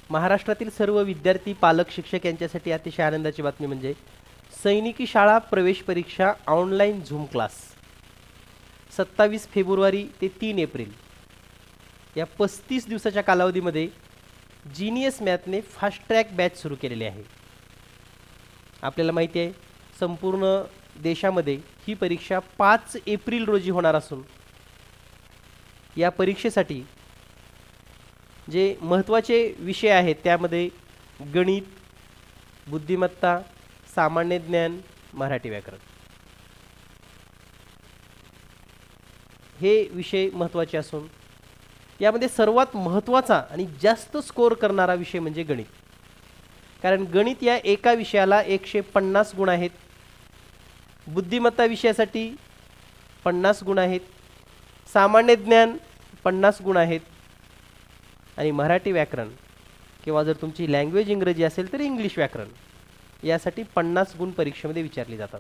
महाराष्ट्रातील सर्व विद्यार्थी, पालक, शिक्षक यांच्यासाठी अतिशय आनंदाची बातमी म्हणजे सैनिकी शाळा प्रवेश परीक्षा ऑनलाईन झूम क्लास 27 फेब्रुवारी ते 3 एप्रिल या 35 दिवसाच्या कालावधीमध्ये जीनियस मॅथने फास्ट ट्रॅक बॅच सुरू केलेली आहे. आपल्याला माहिती आहे संपूर्ण देशामध्ये ही परीक्षा 5 एप्रिल रोजी होणार असून या परीक्षेसाठी जे महत्त्वाचे विषय आहेत त्यामध्ये गणित, बुद्धिमत्ता, सामान्य ज्ञान, मराठी व्याकरण हे विषय महत्त्वाचे असून यामध्ये सर्वात महत्त्वाचा आणि जास्त स्कोअर करणारा विषय म्हणजे गणित. कारण गणित या एका विषयाला 150 गुण आहेत, बुद्धिमत्ता विषयासाठी 50 गुण आहेत, सामान्य ज्ञान 50 गुण आहेत आणि मराठी व्याकरण किंवा जर तुमची लँग्वेज इंग्रजी असेल तर इंग्लिश व्याकरण यासाठी 50 गुण परीक्षेमध्ये विचारले जातात.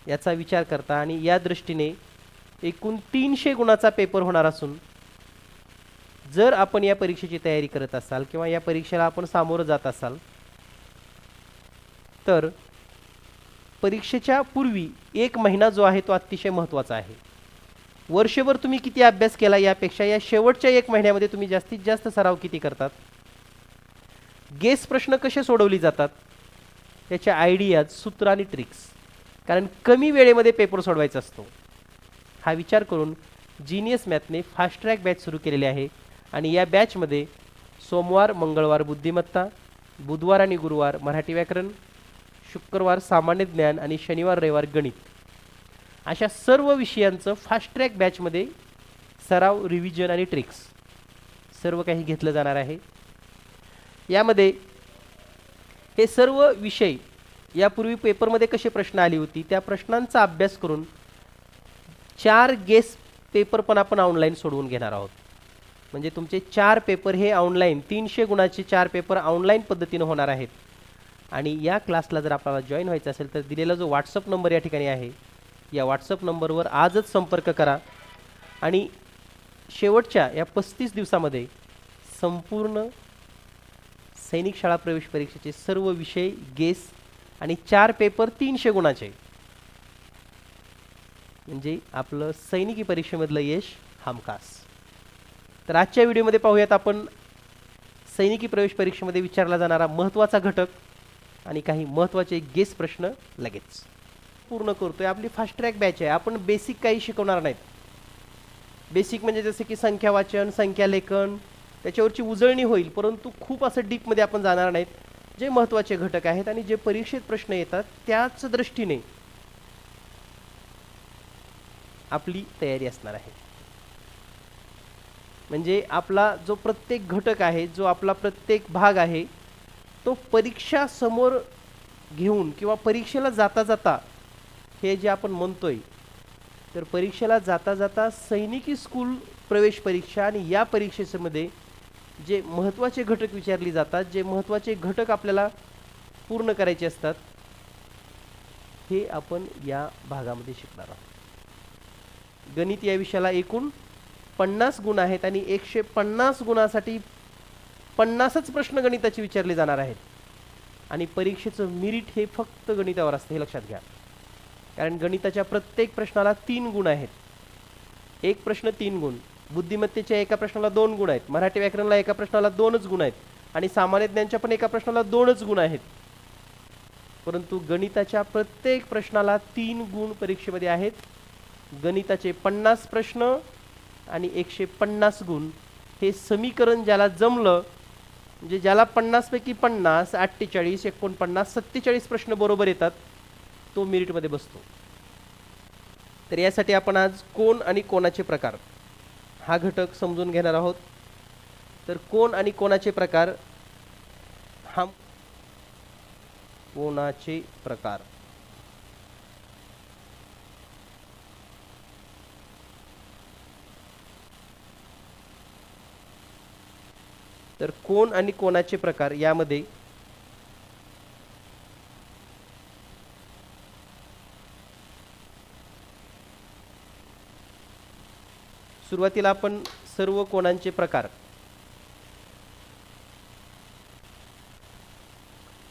याचा विचार करता आणि या दृष्टीने एकूण 300 गुणाचा पेपर होणार असून जर आपण या परीक्षेची तयारी करत असाल किंवा या परीक्षेला आपण सामोरं जात असाल तर परीक्षेच्या पूर्वी 1 महिना जो आहे तो अतिशय महत्त्वाचा आहे. वर्षभर तुम्ही किती अभ्यास केला यापेक्षा या शेवटच्या 1 महिन्यामध्ये तुम्ही जास्तीत जास्त सराव किती करतात, गेस प्रश्न कसे सोडवली जातात याच्या आयडियाज, सूत्र आणि ट्रिक्स, कारण कमी वेळेमध्ये पेपर सोडवायचा असतो हा विचार करून जीनियस मॅथने फास्ट ट्रॅक बॅच सुरू केलेली आहे. आणि या बॅचमध्ये सोमवार मंगळवार बुद्धिमत्ता, बुधवार आणि गुरुवार मराठी व्याकरण, शुक्रवार सामान्य ज्ञान आणि शनिवार रविवार गणित अशा सर्व विषयांचं फास्ट ट्रॅक बॅचमध्ये सराव, रिव्हिजन आणि ट्रिक्स सर्व काही घेतलं जाणार आहे. यामध्ये हे सर्व विषय यापूर्वी पेपरमध्ये कसे प्रश्न आली होती त्या प्रश्नांचा अभ्यास करून 4 गेस पेपर पण आपण ऑनलाईन सोडवून घेणार आहोत. म्हणजे तुमचे 4 पेपर हे ऑनलाईन 300 गुणाचे 4 पेपर ऑनलाईन पद्धतीने होणार आहेत. आणि या क्लासला जर आपल्याला जॉईन व्हायचं असेल तर दिलेला जो व्हॉट्सअप नंबर या ठिकाणी आहे या व्हॉट्सअप नंबरवर आजच संपर्क करा आणि शेवटच्या या 35 दिवसामध्ये संपूर्ण सैनिक शाळा प्रवेश परीक्षेचे सर्व विषय, गेस आणि 4 पेपर 300 गुणाचे म्हणजे आपलं सैनिकी परीक्षेमधलं यश हमखास. तर आजच्या व्हिडिओमध्ये पाहूयात आपण सैनिकी प्रवेश परीक्षेमध्ये विचारला जाणारा महत्त्वाचा घटक आणि काही महत्त्वाचे गेस प्रश्न लगेच पूर्ण करतोय. आपली फास्ट ट्रॅक बॅच आहे. आपण बेसिक काही शिकवणार नाहीत. बेसिक म्हणजे जसे की संख्या वाचन, संख्या लेखन त्याच्यावरची उजळणी होईल, परंतु खूप असं डीपमध्ये आपण जाणार नाहीत. जे महत्त्वाचे घटक आहेत आणि जे परीक्षेत प्रश्न येतात त्याच दृष्टीने आपली तयारी असणार आहे. म्हणजे आपला जो प्रत्येक घटक आहे, जो आपला प्रत्येक भाग आहे तो परीक्षा समोर घेऊन किंवा परीक्षेला जाता जाता हे जे आपण म्हणतोय तर परीक्षेला जाता जाता सैनिकी स्कूल प्रवेश परीक्षा आणि या परीक्षेमध्ये जे महत्त्वाचे घटक विचारले जातात, जे महत्त्वाचे घटक आपल्याला पूर्ण करायचे असतात हे आपण या भागामध्ये शिकणार आहोत. गणित या विषयाला एकूण 50 गुण आहेत आणि 150 गुणासाठी 50च प्रश्न गणिताचे विचारले जाणार आहेत. आणि परीक्षेचं मेरिट हे फक्त गणितावर असतं हे लक्षात घ्या. कारण गणिताच्या प्रत्येक प्रश्नाला 3 गुण आहेत. एक प्रश्न 3 गुण, बुद्धिमत्तेच्या एका प्रश्नाला 2 गुण आहेत, मराठी व्याकरणाला एका प्रश्नाला 2च गुण आहेत आणि सामान्य ज्ञानच्या पण एका प्रश्नाला 2च गुण आहेत. परंतु गणिताच्या प्रत्येक प्रश्नाला 3 गुण परीक्षेमध्ये आहेत. गणिताचे 50 प्रश्न आणि 150 गुण हे समीकरण ज्याला जमलं म्हणजे ज्याला 50 पैकी 50, 48, 49, 47 प्रश्न बरोबर येतात तो मेरिटमध्ये बसतो. तर यासाठी आपण आज कोण आणि कोणाचे प्रकार हा घटक समजून घेणार आहोत. तर कोण आणि कोणाचे प्रकार हा कोणाचे प्रकार तर कोण आणि कोणाचे प्रकार यामध्ये सुरुवातीला आपण सर्व कोणांचे प्रकार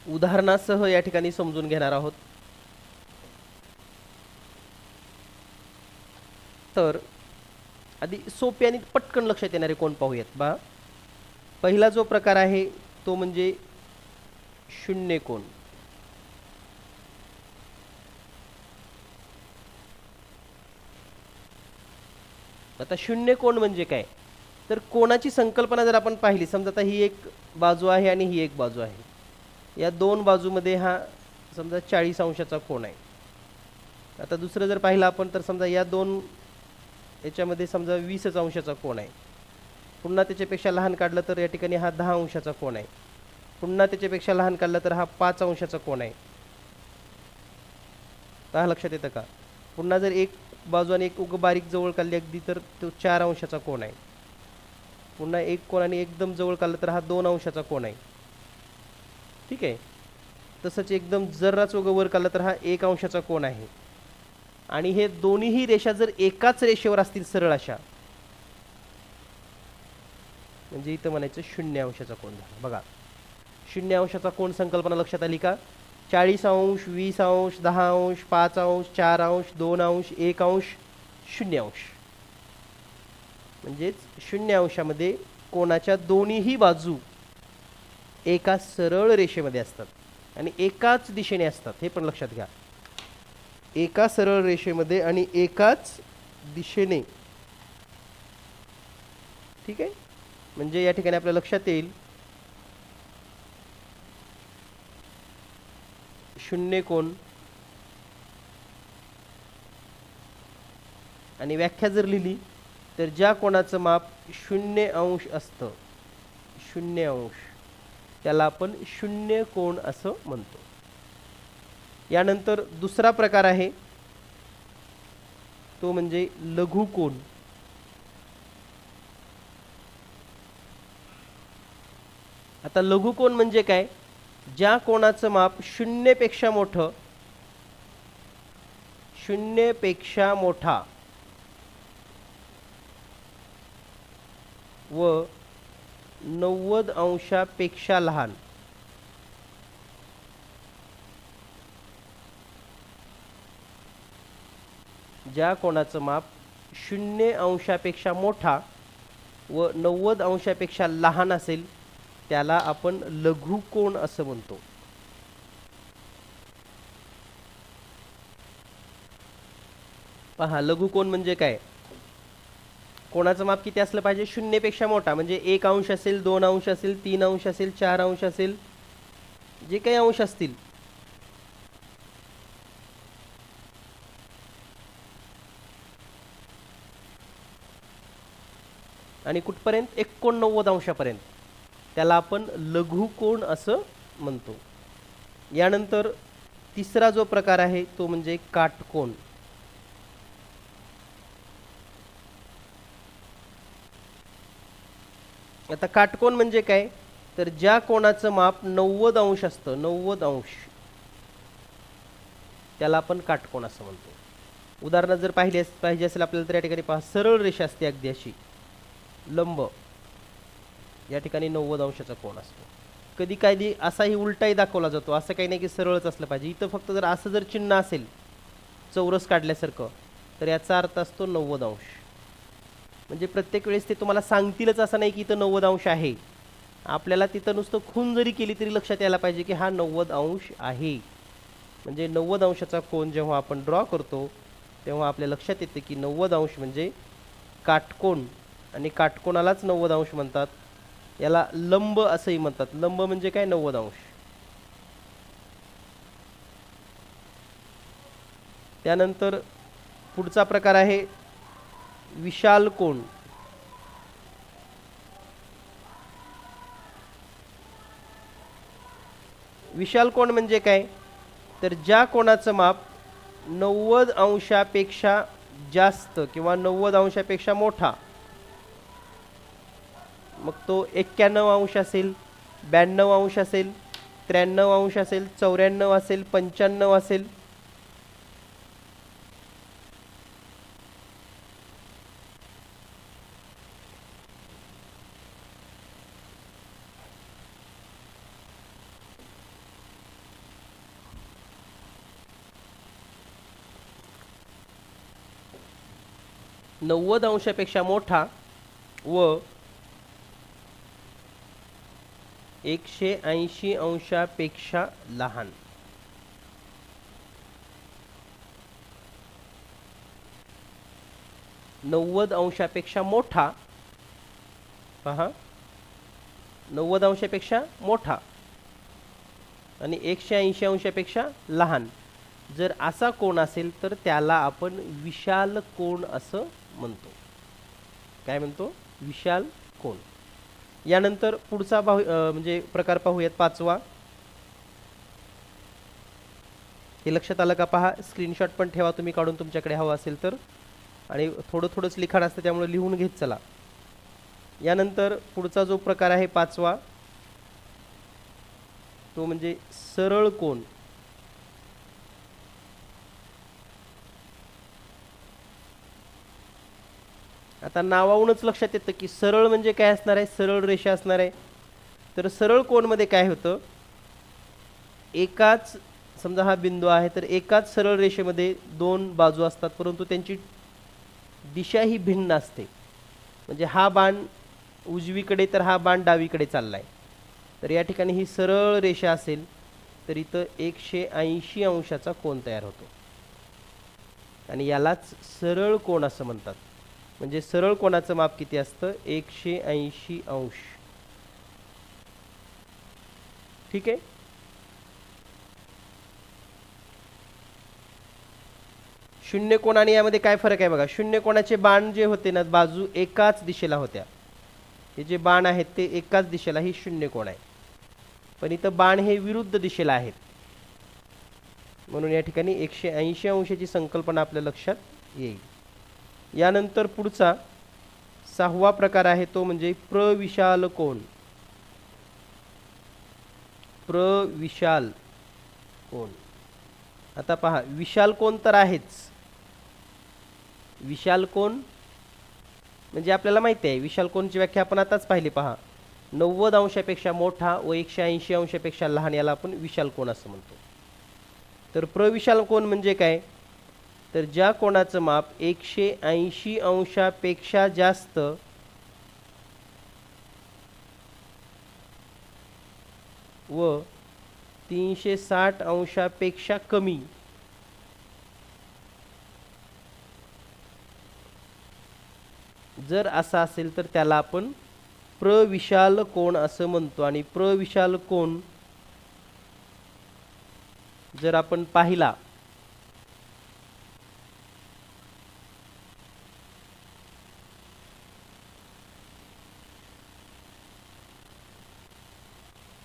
उदाहरणासह या ठिकाणी समजून घेणार आहोत. तर आधी सोपे आणि पटकन लक्षात येणारे कोण पाहूयात बा. पहिला जो प्रकार आहे तो म्हणजे शून्य कोण. आता शून्य कोण म्हणजे काय, तर कोणाची संकल्पना जर आपण पाहिली, समजा आता ही एक बाजू आहे आणि ही एक बाजू आहे, या दोन बाजूमध्ये हा समजा 40 अंशाचा कोन आहे. आता दुसरं जर पाहिलं आपण तर समजा या दोन याच्यामध्ये समजा 20 अंशाचा कोन आहे. पुन्हा त्याच्यापेक्षा लहान काढलं तर या ठिकाणी हा 10 अंशाचा कोन आहे. पुन्हा त्याच्यापेक्षा लहान काढलं तर हा 5 अंशाचा कोन आहे. का लक्षात येतं का. पुन्हा जर एक बाजू आणि एक बारीक जवळ काढली अगदी तर तो 4 अंशाचा कोन आहे. पुन्हा एक कोणाने एकदम जवळ काढलं तर हा 2 अंशाचा कोन आहे. ठीक आहे. तसंच एकदम जराच वर काढलं तर हा 1 अंशाचा कोन आहे. आणि हे दोन्हीही रेषा जर एकाच रेषेवर असतील सरळ अशा, म्हणजे इथं म्हणायचं 0 अंशाचा कोन झाला. बघा 0 अंशाचा कोन संकल्पना लक्षात आली का. 40 अंश, 20 अंश, 10 अंश, 5 अंश, 4 अंश, 2 अंश, 1 अंश, 0 अंश. म्हणजेच 0 अंशामध्ये कोणाच्या दोन्हीही बाजू एका सरळ रेषेमध्ये असतात आणि एकाच दिशेने असतात. हे पण लक्षात घ्या. एका सरळ रेषेमध्ये आणि एकाच दिशेने. ठीक आहे. म्हणजे या ठिकाणी आपल्या लक्षात येईल शून्य कोन आणि व्याख्या जर लिहिली तर ज्या कोणाचं माप 0 अंश असतं, 0 अंश, त्याला आपण शून्य कोन असं म्हणतो. यानंतर दुसरा प्रकार आहे तो म्हणजे लघु कोन. आता लघु कोन म्हणजे काय, ज्या कोणाचं माप 0 पेक्षा मोठं, 0 पेक्षा मोठा व 90 अंशापेक्षा लहान. ज्या कोणाचं माप 0 अंशापेक्षा मोठा व 90 अंशापेक्षा लहान असेल त्याला आपण लघु कोन असं म्हणतो. पहा लघु कोन म्हणजे काय, कोणाचं माप किती असलं पाहिजे, 0 पेक्षा मोठा, म्हणजे 1 अंश असेल, 2 अंश असेल, 3 अंश असेल, 4 अंश असेल, जे काही अंश असतील. आणि कुठपर्यंत 89 अंशापर्यंत त्याला आपण लघु कोन असं म्हणतो. यानंतर तिसरा जो प्रकार आहे तो म्हणजे काटकोन. आता काटकोन म्हणजे काय, तर ज्या कोणाचं माप 90 अंश असतं, 90 अंश, त्याला आपण काटकोन असं म्हणतो. उदाहरण जर पाहिजे असेल आपल्याला तर या ठिकाणी पहा, सरळ रेषा असते अगदी अशी लंब, या ठिकाणी 90 अंशाचा कोन असतो. कधी कधी असाही उलटाही दाखवला जातो, असं काही नाही की सरळच असलं पाहिजे. इथं फक्त जर असं जर चिन्ह असेल चौरस काढल्यासारखं तर याचा अर्थ असतो 90 अंश. म्हणजे प्रत्येक वेळेस ते तुम्हाला सांगतीलच असं नाही की इथं 90 अंश आहे. आपल्याला तिथं नुसतं खून जरी केली तरी लक्षात यायला पाहिजे की हा 90 अंश आहे. म्हणजे 90 अंशाचा कोन जेव्हा आपण ड्रॉ करतो तेव्हा आपल्या लक्षात येते की 90 अंश म्हणजे काटकोन, आणि काटकोनालाच 90 अंश म्हणतात. याला लंब असंही म्हणतात. लंब म्हणजे काय, 90 अंश. त्यानंतर पुढचा प्रकार आहे विशाल कोन. विशाल कोन म्हणजे काय, तर ज्या कोणाचं माप 90 अंशापेक्षा जास्त किंवा 90 अंशापेक्षा मोठा, मग तो 91 अंश असेल, 92 अंश असेल, 93 अंश असेल, 94 असेल, 95 असेल, 90 अंशापेक्षा मोठा व 180 अंशापेक्षा लहान. नव्वद अंशापेक्षा मोठा, पहा 90 अंशापेक्षा मोठा आणि 180 अंशापेक्षा लहान जर असा कोन असेल तर त्याला आपण विशाल कोन असं म्हणतो. काय म्हणतो? विशाल कोन. यानंतर पुढचा म्हणजे प्रकार पाहूयात, पाचवा. हे लक्षात आलं का? पहा, स्क्रीनशॉट पण ठेवा तुम्ही काढून तुमच्याकडे हवं असेल तर, आणि थोडं थोडंच लिखाण असतं त्यामुळे लिहून घेत चला. यानंतर पुढचा जो प्रकार आहे पाचवा तो म्हणजे सरळ कोन. आता नावावरूनच लक्षात येतं की सरळ म्हणजे काय असणार आहे? सरळ रेषा असणार आहे. तर सरळ कोनमध्ये काय होतं? एकाच, समजा हा बिंदू आहे तर एकाच सरळ रेषेमध्ये दोन बाजू असतात परंतु त्यांची दिशा ही भिन्न असते. म्हणजे हा बाण उजवीकडे तर हा बाण डावीकडे चाललाय. तर या ठिकाणी ही सरळ रेषा असेल तर इथं 180 अंशाचा कोन तयार होतो आणि यालाच सरळ कोन असं म्हणतात. म्हणजे सरळ कोनाचं माप किती असतं? 180 अंश. ठीक आहे. शून्य कोन आणि यामध्ये काय फरक आहे बघा. शून्य कोनाचे बाण जे होते ना, बाजू एकाच दिशेला होत्या. हे जे बाण आहेत ते एकाच दिशेला, ही शून्य कोन आहे. पण इथं बाण हे विरुद्ध दिशेला आहेत म्हणून या ठिकाणी 180 अंशाची संकल्पना आपल्या लक्षात येईल. यानंतर पुढचा सहावा प्रकार आहे तो म्हणजे प्रविशाल कोन. प्रविशाल कोन. आता पहा, विशाल कोन तर आहेच. विशाल कोन म्हणजे आपल्याला माहिती आहे, विशाल कोनची व्याख्या आपण आताच पाहिली. पहा, 90 अंशापेक्षा मोठा व 180 अंशापेक्षा लहान याला आपण विशाल कोन असं म्हणतो. तर प्रविशाल कोन म्हणजे काय? तर ज्या कोणाचं माप 180 अंशापेक्षा जास्त व 360 अंशापेक्षा कमी जर असा असेल तर त्याला आपण प्रविशाल कोन असं म्हणतो. आणि प्रविशाल कोन जर आपण पाहिला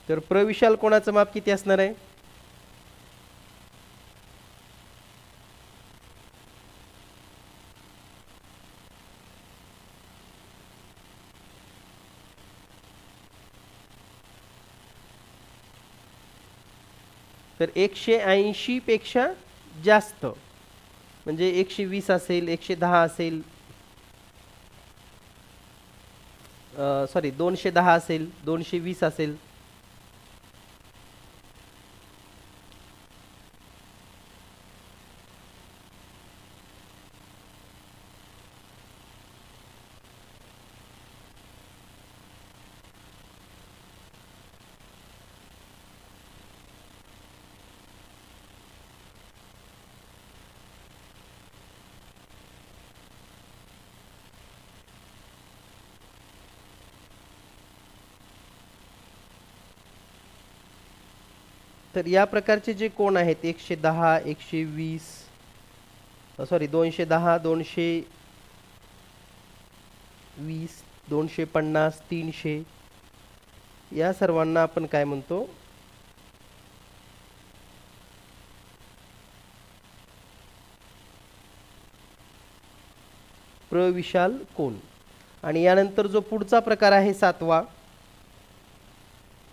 तर प्रविशाल कोनाचं माप किती असणार आहे? तर 180 पेक्षा जास्त म्हणजे 120 असेल, 110 असेल, सॉरी 210 असेल, 220 असेल. तर या प्रकारचे जे कोन आहेत 110, 120, सॉरी 210, 220, 250, 300 या सर्वांना आपण काय म्हणतो? प्रविशाल कोन. आणि यानंतर जो पुढचा प्रकार आहे सातवा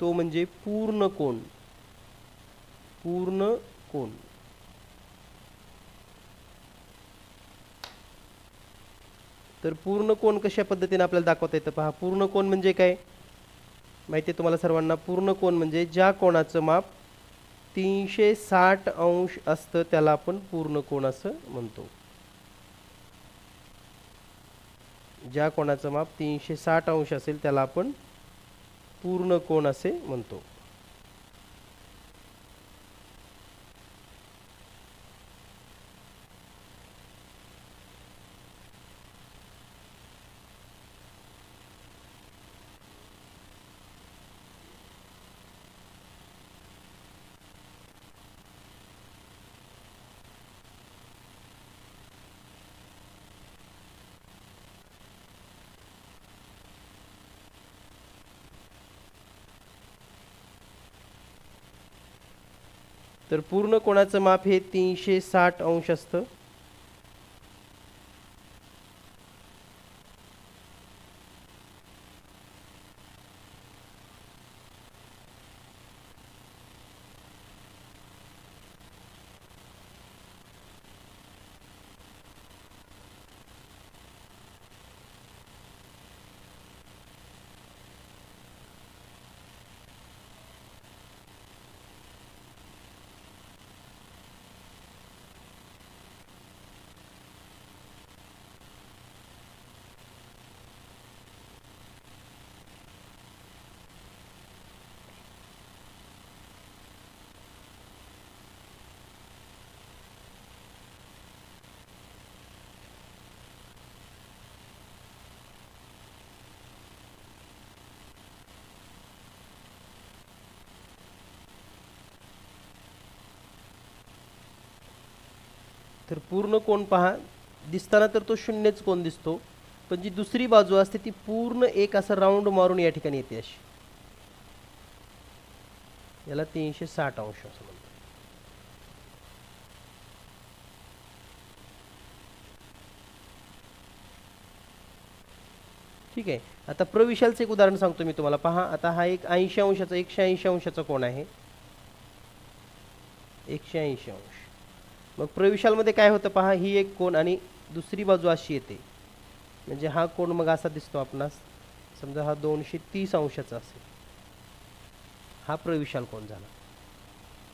तो म्हणजे पूर्ण कोन. पूर्ण कोन. तर पूर्ण कोन कशा पद्धतीने आपल्याला दाखवता येतं पहा. पूर्ण कोन म्हणजे काय माहिती आहे तुम्हाला सर्वांना? पूर्ण कोन म्हणजे ज्या कोणाचं माप 360 अंश असतं त्याला आपण पूर्ण कोन असं म्हणतो. ज्या कोणाचं माप 360 अंश असेल त्याला आपण पूर्ण कोन असे म्हणतो. तर पूर्ण कोणाचं माप हे 360 अंश असतं. तर पूर्ण कोन पहा, दिसताना तर तो शून्यच कोन दिसतो, पण जी दुसरी बाजू असते ती पूर्ण एक असं राऊंड मारून या ठिकाणी येते अशी. याला 360 अंश असं म्हणतात. ठीक आहे. आता प्रविशालचं एक उदाहरण सांगतो मी तुम्हाला. पहा, आता हा एक 80 अंशाचा 180 अंशाचा कोन आहे. 180 अंश. मग प्रविशालमध्ये काय होतं पहा, ही एक कोन आणि दुसरी बाजू अशी येते, म्हणजे हा कोन मग असा दिसतो आपणास. समजा हा 230 अंशाचा असेल, हा प्रविशाल कोन झाला.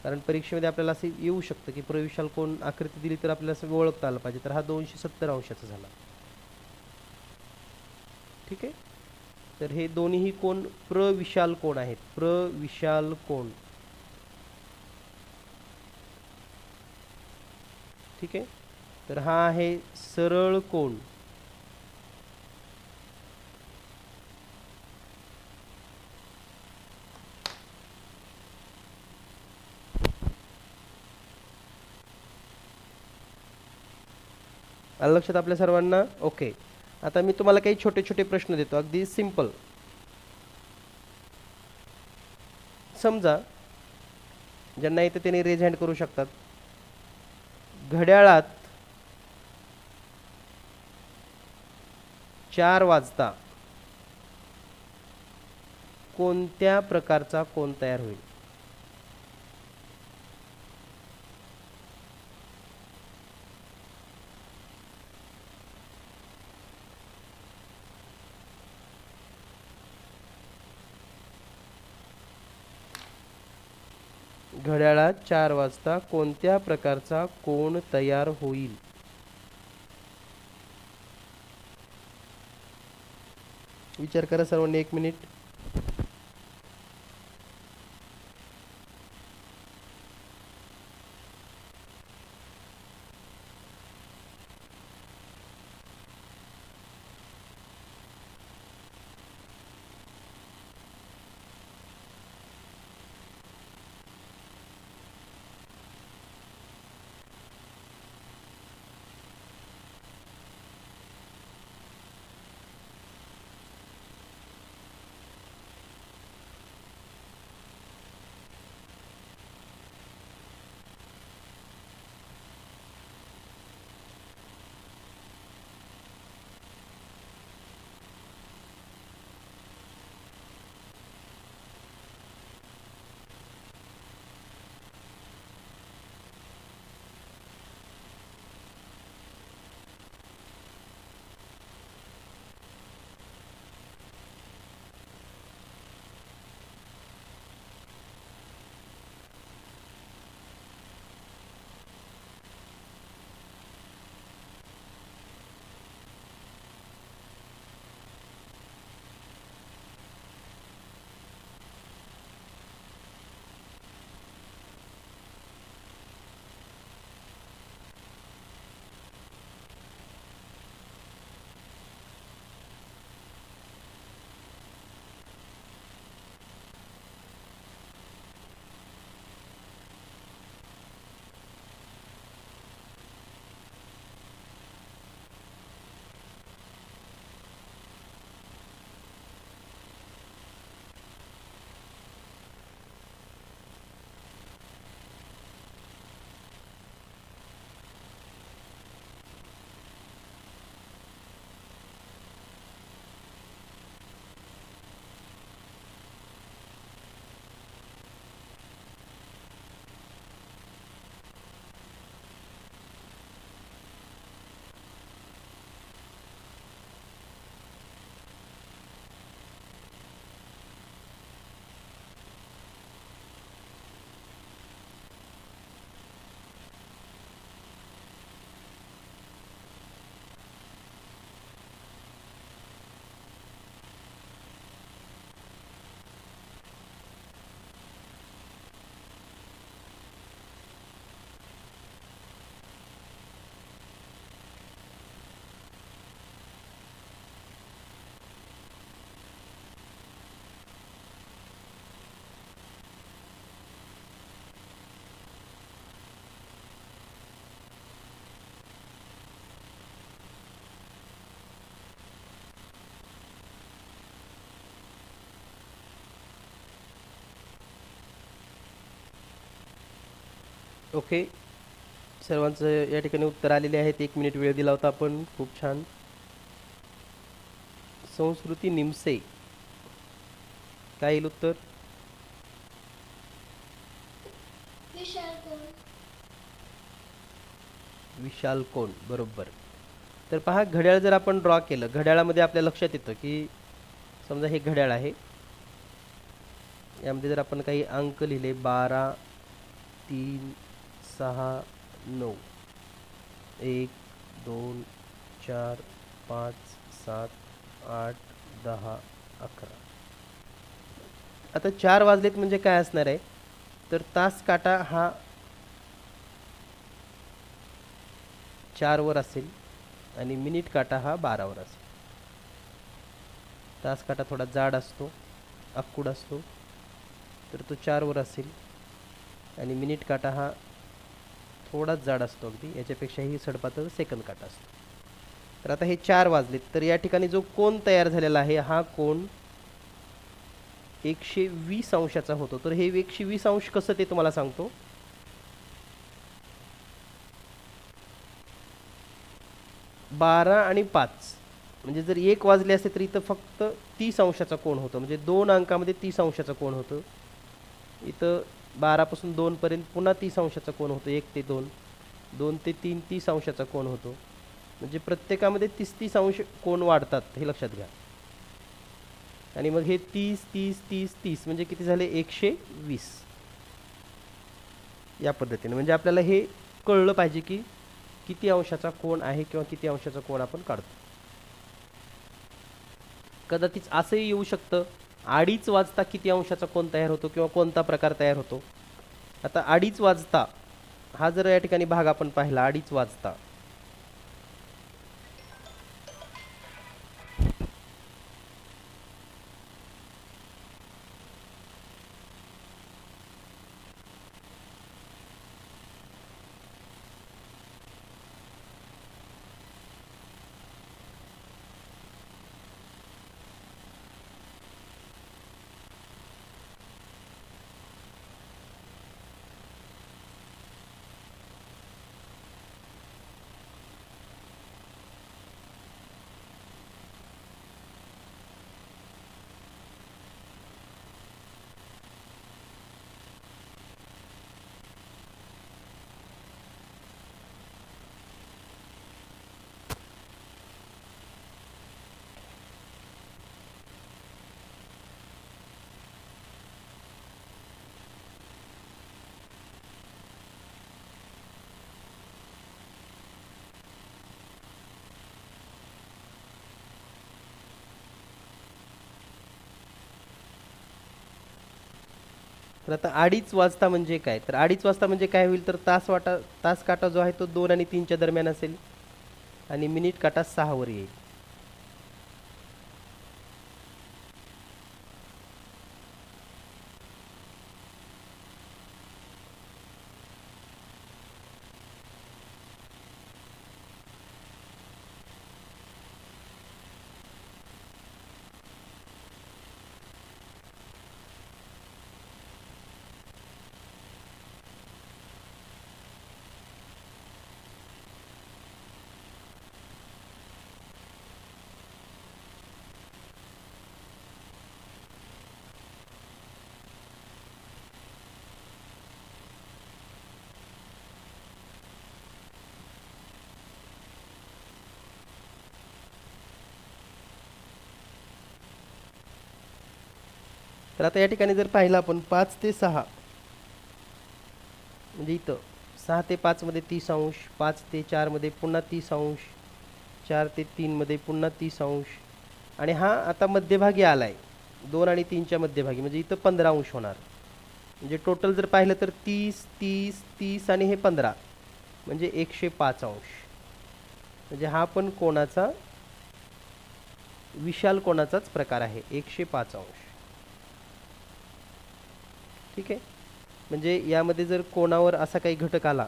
कारण परीक्षेमध्ये आपल्याला असं येऊ शकतं की प्रविशाल कोन आकृती दिली तर आपल्याला असं ओळखता आलं पाहिजे. तर हा 270 अंशाचा झाला. ठीक आहे. तर हे दोन्ही कोन प्रविशाल कोन आहेत. प्रविशाल कोन. ठीक आहे. तर हा आहे सरळ कोन. आलं लक्षात आपल्या सर्वांना? ओके. आता मी तुम्हाला काही छोटे छोटे प्रश्न देतो, अगदी सिंपल. समजा, ज्यांना येतं त्यांनी रेज हँड करू शकतात. घड्याळात 4 वाजता कोणत्या प्रकारचा कोन तयार होईल? घड्याळात 4 वाजता कोणत्या प्रकारचा कोन तयार होईल? विचार करा सर्वांनी 1 मिनिट. ओके, सर्वांचं या ठिकाणी उत्तर आलेले आहेत. 1 मिनिट वेळ दिला होता आपण, खूप छान. संस्कृती निमसे, काय येईल उत्तर? विशाल कोण, बरोबर. तर पहा, घड्याळ जर आपण ड्रॉ केलं, घड्याळामध्ये आपल्या लक्षात येतं की समजा हे घड्याळ आहे, यामध्ये जर आपण काही अंक लिहिले 12, 3, 6, 9, 1, 2, 4, 5, 7, 8, 10, 11. आता 4 वाजलेत म्हणजे काय असणार आहे, तर तास काटा हा 4 वर असेल आणि मिनिट काटा हा 12 वर असेल. तास काटा थोडा जाड असतो, आखूड असतो, तर तो 4 वर असेल आणि मिनिट काटा हा थोडाच जाड असतो, अगदी याच्यापेक्षाही सडपातळ सेकंद काटा असतो. तर आता हे 4 वाजलेत, तर या ठिकाणी जो कोन तयार झालेला आहे हा कोन 120 अंशाचा होतो. तर हे 120 अंश कसं ते तुम्हाला सांगतो. 12 आणि 5 म्हणजे जर 1 वाजले असते तर इथं फक्त 30 अंशाचा कोन होतो, म्हणजे 2 अंकामध्ये 30 अंशाचा कोन होतो. इथं 12 पासून 2 पर्यंत पुन्हा 30 अंशाचा कोन होतो, 1 ते 2, 2 ते 3 30 अंशाचा कोन होतो. म्हणजे प्रत्येकामध्ये 30-30 अंश कोन वाढतात, हे लक्षात घ्या. आणि मग हे 30 30 30 30 म्हणजे किती झाले, 120. या पद्धतीने म्हणजे आपल्याला हे कळलं पाहिजे की किती अंशाचा कोन आहे किंवा किती अंशाचा कोन आपण काढतो. कदाचित असंही येऊ शकतं, 2:30 वाजता किती अंशाचा कोन तयार होतो किंवा कोणता प्रकार तयार होतो. आता 2:30 वाजता हा जर या ठिकाणी भाग आपण पाहिला, 2:30 वाजता तर आता 2:30 वाजता म्हणजे काय, तर 2:30 वाजता म्हणजे काय होईल, तर तास काटा जो आहे तो 2 आणि 3च्या दरम्यान असेल आणि मिनिट काटा 6 वर येईल. तर आता या ठिकाणी जर पाहिलं आपण 5 ते 6 म्हणजे इथं 6 ते 5 मध्ये 30 अंश, 5 ते 4 मध्ये पुन्हा 30 अंश, 4 ते 3 मध्ये पुन्हा 30 अंश आणि हा आता मध्यभागी आलाय 2 आणि 3च्या मध्यभागी, म्हणजे इथं 15 अंश होणार. म्हणजे टोटल जर पाहिलं तर 30 30 30 आणि हे 15 म्हणजे 105 अंश. म्हणजे हा पण कोणाचा, विशाल कोणाचाच प्रकार आहे, 105 अंश. ठीक आहे, म्हणजे यामध्ये जर कोणावर असा काही घटक आला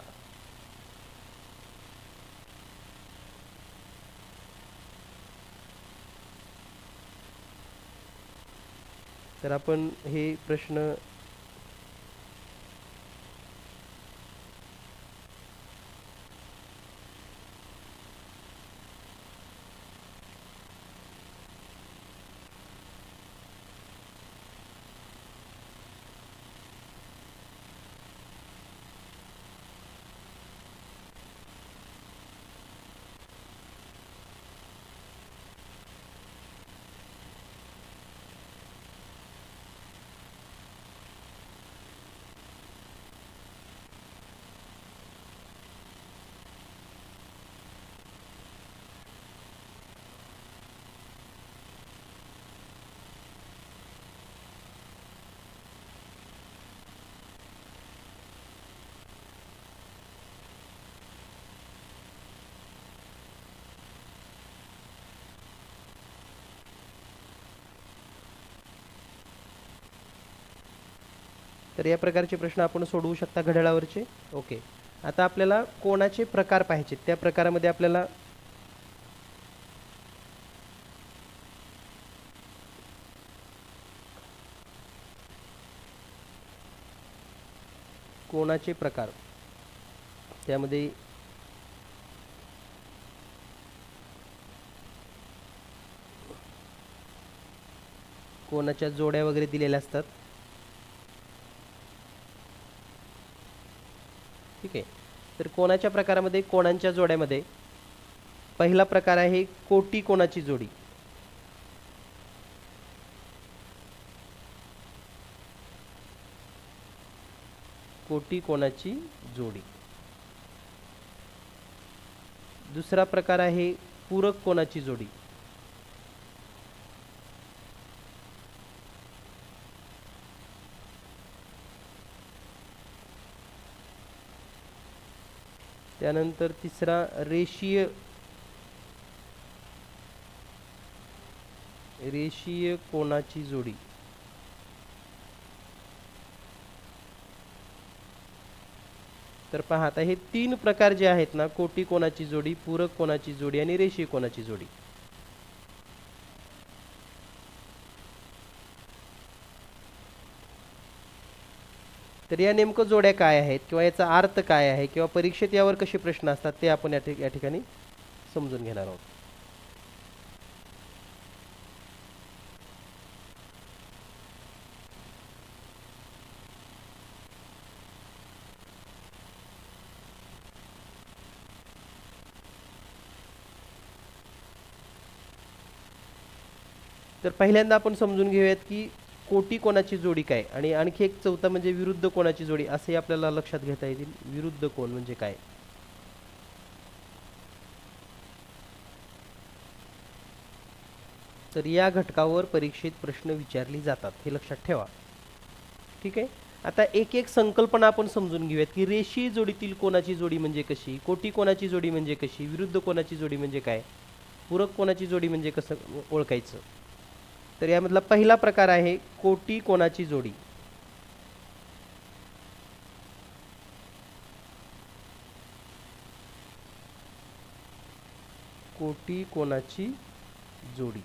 तर आपण हे प्रश्न तर या प्रकारचे प्रश्न आपण सोडवू शकता घड्याळावरचे. ओके, आता आपल्याला कोणाचे प्रकार पाहिजे, त्या प्रकारामध्ये आपल्याला कोणाचे प्रकार, त्यामध्ये कोणाच्या जोड्या वगैरे दिलेल्या असतात. ठीक आहे, तर कोणाच्या प्रकारामध्ये कोणांच्या जोड्यामध्ये पहिला प्रकार आहे कोटी कोणाची जोडी. कोटी कोणाची जोडी. दुसरा प्रकार आहे पूरक कोणाची जोडी. त्यानंतर तिसरा रेषीय कोणाची जोडी. तर पहा, आता हे तीन प्रकार जे आहेत ना, कोटी कोणाची जोडी, पूरक कोणाची जोडी आणि रेषीय कोणाची जोडी, तर या नेमकं जोड्या काय आहेत किंवा याचा अर्थ काय आहे किंवा परीक्षेत यावर कसे प्रश्न असतात ते आपण या ठिकाणी समजून घेणार आहोत. तर पहिल्यांदा आपण समजून घेऊयात की कोटी कोणाची जोडी काय, आणि आणखी एक चौथा म्हणजे विरुद्ध कोणाची जोडी, असे आपल्याला लक्षात घेता येतील. विरुद्ध कोण म्हणजे काय. तर या घटकावर परीक्षेत प्रश्न विचारले जातात, हे लक्षात ठेवा. ठीक आहे, आता एक एक संकल्पना आपण समजून घेऊयात की रेषीय जोडीतील कोणाची जोडी म्हणजे कशी, कोटी कोणाची जोडी म्हणजे कशी, विरुद्ध कोणाची जोडी म्हणजे काय, पूरक कोणाची जोडी म्हणजे कसं ओळखायचं. तर यामधला पहिला प्रकार आहे कोटी कोणाची जोडी. कोटी कोणाची जोडी.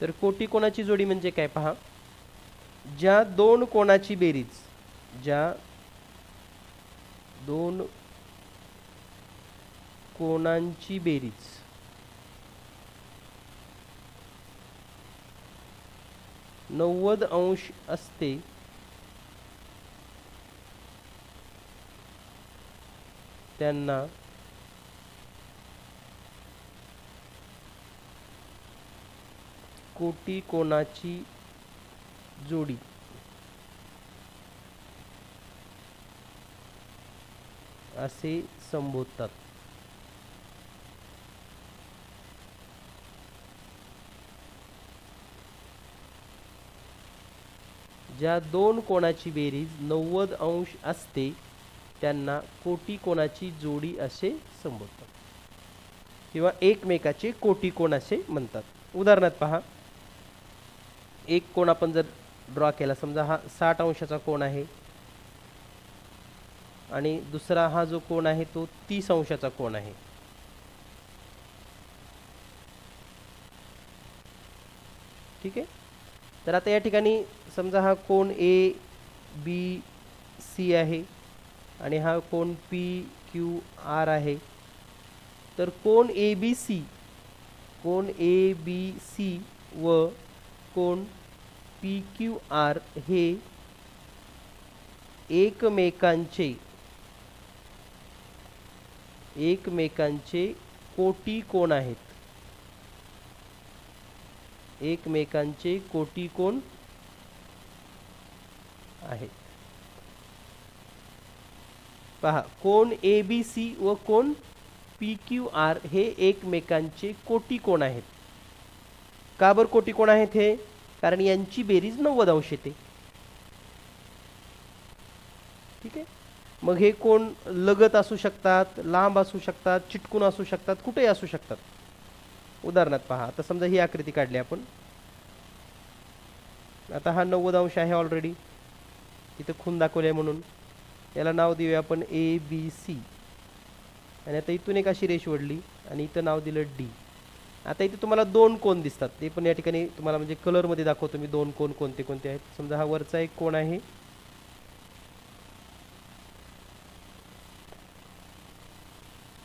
तर कोटी कोणाची जोडी म्हणजे काय पहा, ज्या दोन कोणाची बेरीज, ज्या दोन कोणांची बेरीज 90 अंश असते त्यांना कोटी कोणाची जोडी असे संबोधतात. ज्या दोन कोणाची बेरीज 90 अंश असते त्यांना कोटी कोणाची जोडी असे संबोधतात किंवा एकमेकाचे कोटी कोण असे म्हणतात. उदाहरणार्थ पहा, एक कोण आपण जर ड्रॉ केला, समजा हा 60 अंशाचा कोण आहे आणि दुसरा हा जो कोण आहे तो 30 अंशाचा कोण आहे. ठीक आहे, तर आता या ठिकाणी समजा हा कोण ए बी सी आहे आणि हा कोण पी क्यू आर आहे. तर कोण ए बी सी व कोण पी क्यू आर हे एकमेकांचे कोटी कोण आहेत. एकमेकांचे कोटी कोण आहेत. पहा, कोण ए बी सी व कोण पी क्यू आर हे एकमेकांचे कोटी कोण आहेत. का बरं कोटी कोण आहेत हे? कारण यांची बेरीज 90 अंश येते. ठीक आहे, मग हे कोण लगत असू शकतात, लांब असू शकतात, चिटकून असू शकतात, कुठेही असू शकतात. उदाहरणात पहा, आता समजा ही आकृती काढली आपण. आता हा 90 अंश आहे ऑलरेडी, इथं खून दाखवले म्हणून याला नाव देऊया आपण ABC. आणि आता इथून एक अशी रेष ओढली आणि इथं नाव दिलं D. आता इथे तुम्हाला दोन कोन दिसतात, ते पण या ठिकाणी तुम्हाला म्हणजे कलरमध्ये दाखवतो मी दोन कोन कोणते कोणते आहेत. समजा हा वरचा एक कोन आहे,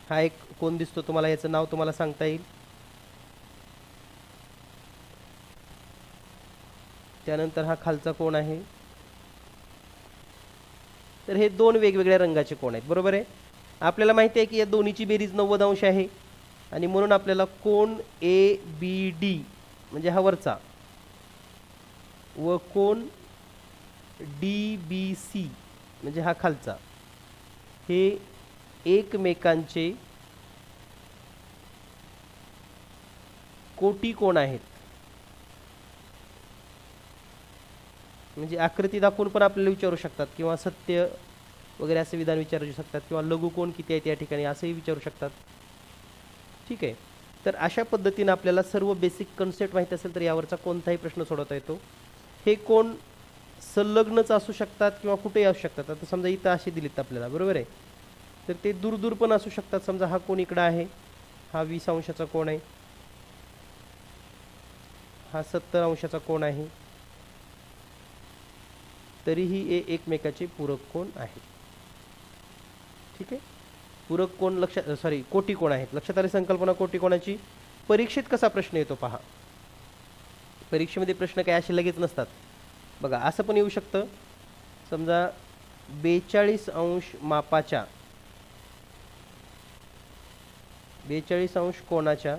हा एक कोन दिसतो तुम्हाला, याचं नाव तुम्हाला सांगता येईल. त्यानंतर हा खालचा कोन आहे. तर हे दोन वेगवेगळ्या रंगाचे कोन आहेत, बरोबर आहे. आपल्याला माहिती आहे की या दोन्हीची बेरीज 90 अंश आहे आणि म्हणून आपल्याला कोन ABD म्हणजे हा वरचा व कोन DBC म्हणजे हा खालचा हे एकमेकांचे कोटी कोण आहेत. म्हणजे आकृती दाखवून पण आपल्याला विचारू शकतात किंवा सत्य वगैरे असे विधान विचारू शकतात किंवा लघु कोण किती आहेत या ठिकाणी असंही विचारू शकतात. ठीक आहे. तर अशा पद्धतीने आपल्याला सर्व बेसिक कन्सेप्ट माहिती असेल तर यावरचा कोणताही प्रश्न सोडवता येतो. हे कोण संलग्नच असू शकतात किंवा कुठेही असू शकतात. आता समजा इथं असे दिलेत आपल्याला, बरोबर आहे. तर ते दूर दूर पण असू शकतात. समजा हा कोण इकडं आहे, हा 20 अंशाचा कोण आहे, हा 70 अंशाचा कोण आहे, तरीही हे एकमेकाचे पूरक कोण आहेत. ठीक आहे. पूरक कोण लक्षात सॉरी कोटी कोण आहेत. लक्षात आली संकल्पना कोटी कोणाची. परीक्षेत कसा प्रश्न येतो पहा. परीक्षेमध्ये प्रश्न काय असे लगेच नसतात बघा. असं पण येऊ शकतं, समजा 42 अंश मापाच्या 42 अंश कोणाच्या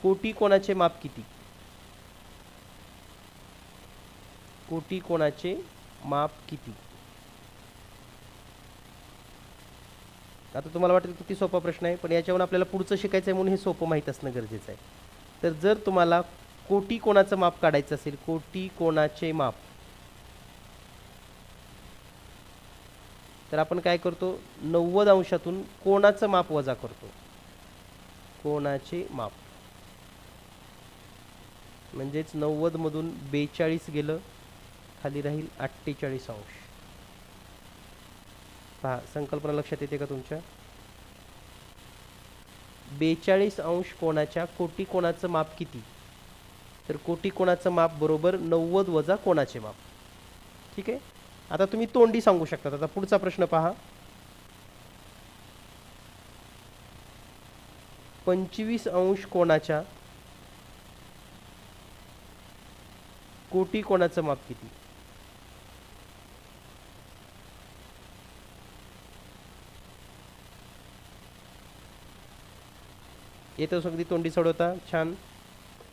कोटी कोणाचे माप किती. कोटी कोणाचे माप किती. आता तुम्हाला वाटेल किती सोपा प्रश्न आहे, पण याच्यावरून आपल्याला पुढचं शिकायचं आहे म्हणून हे सोपं माहीत असणं गरजेचं आहे. तर जर तुम्हाला कोटी कोणाचं माप काढायचं असेल, कोटी कोणाचे माप, तर आपण काय करतो, 90 अंशातून कोणाचं माप वजा करतो. कोणाचे माप म्हणजेच 90 मधून 42 गेलं, खाली राहील 48 अंश. पहा संकल्पना लक्षात येते का तुमच्या. 42 अंश कोणाच्या कोटी कोणाचं माप किती. तर कोटी कोणाचं माप बरोबर 90 वजा कोणाचे माप. ठीक आहे. आता तुम्ही तोंडी सांगू शकता. आता पुढचा प्रश्न पहा. 25 अंश कोणाच्या कोटी कोणाचं माप किती. येतं अगदी तोंडी सोडवता. छान.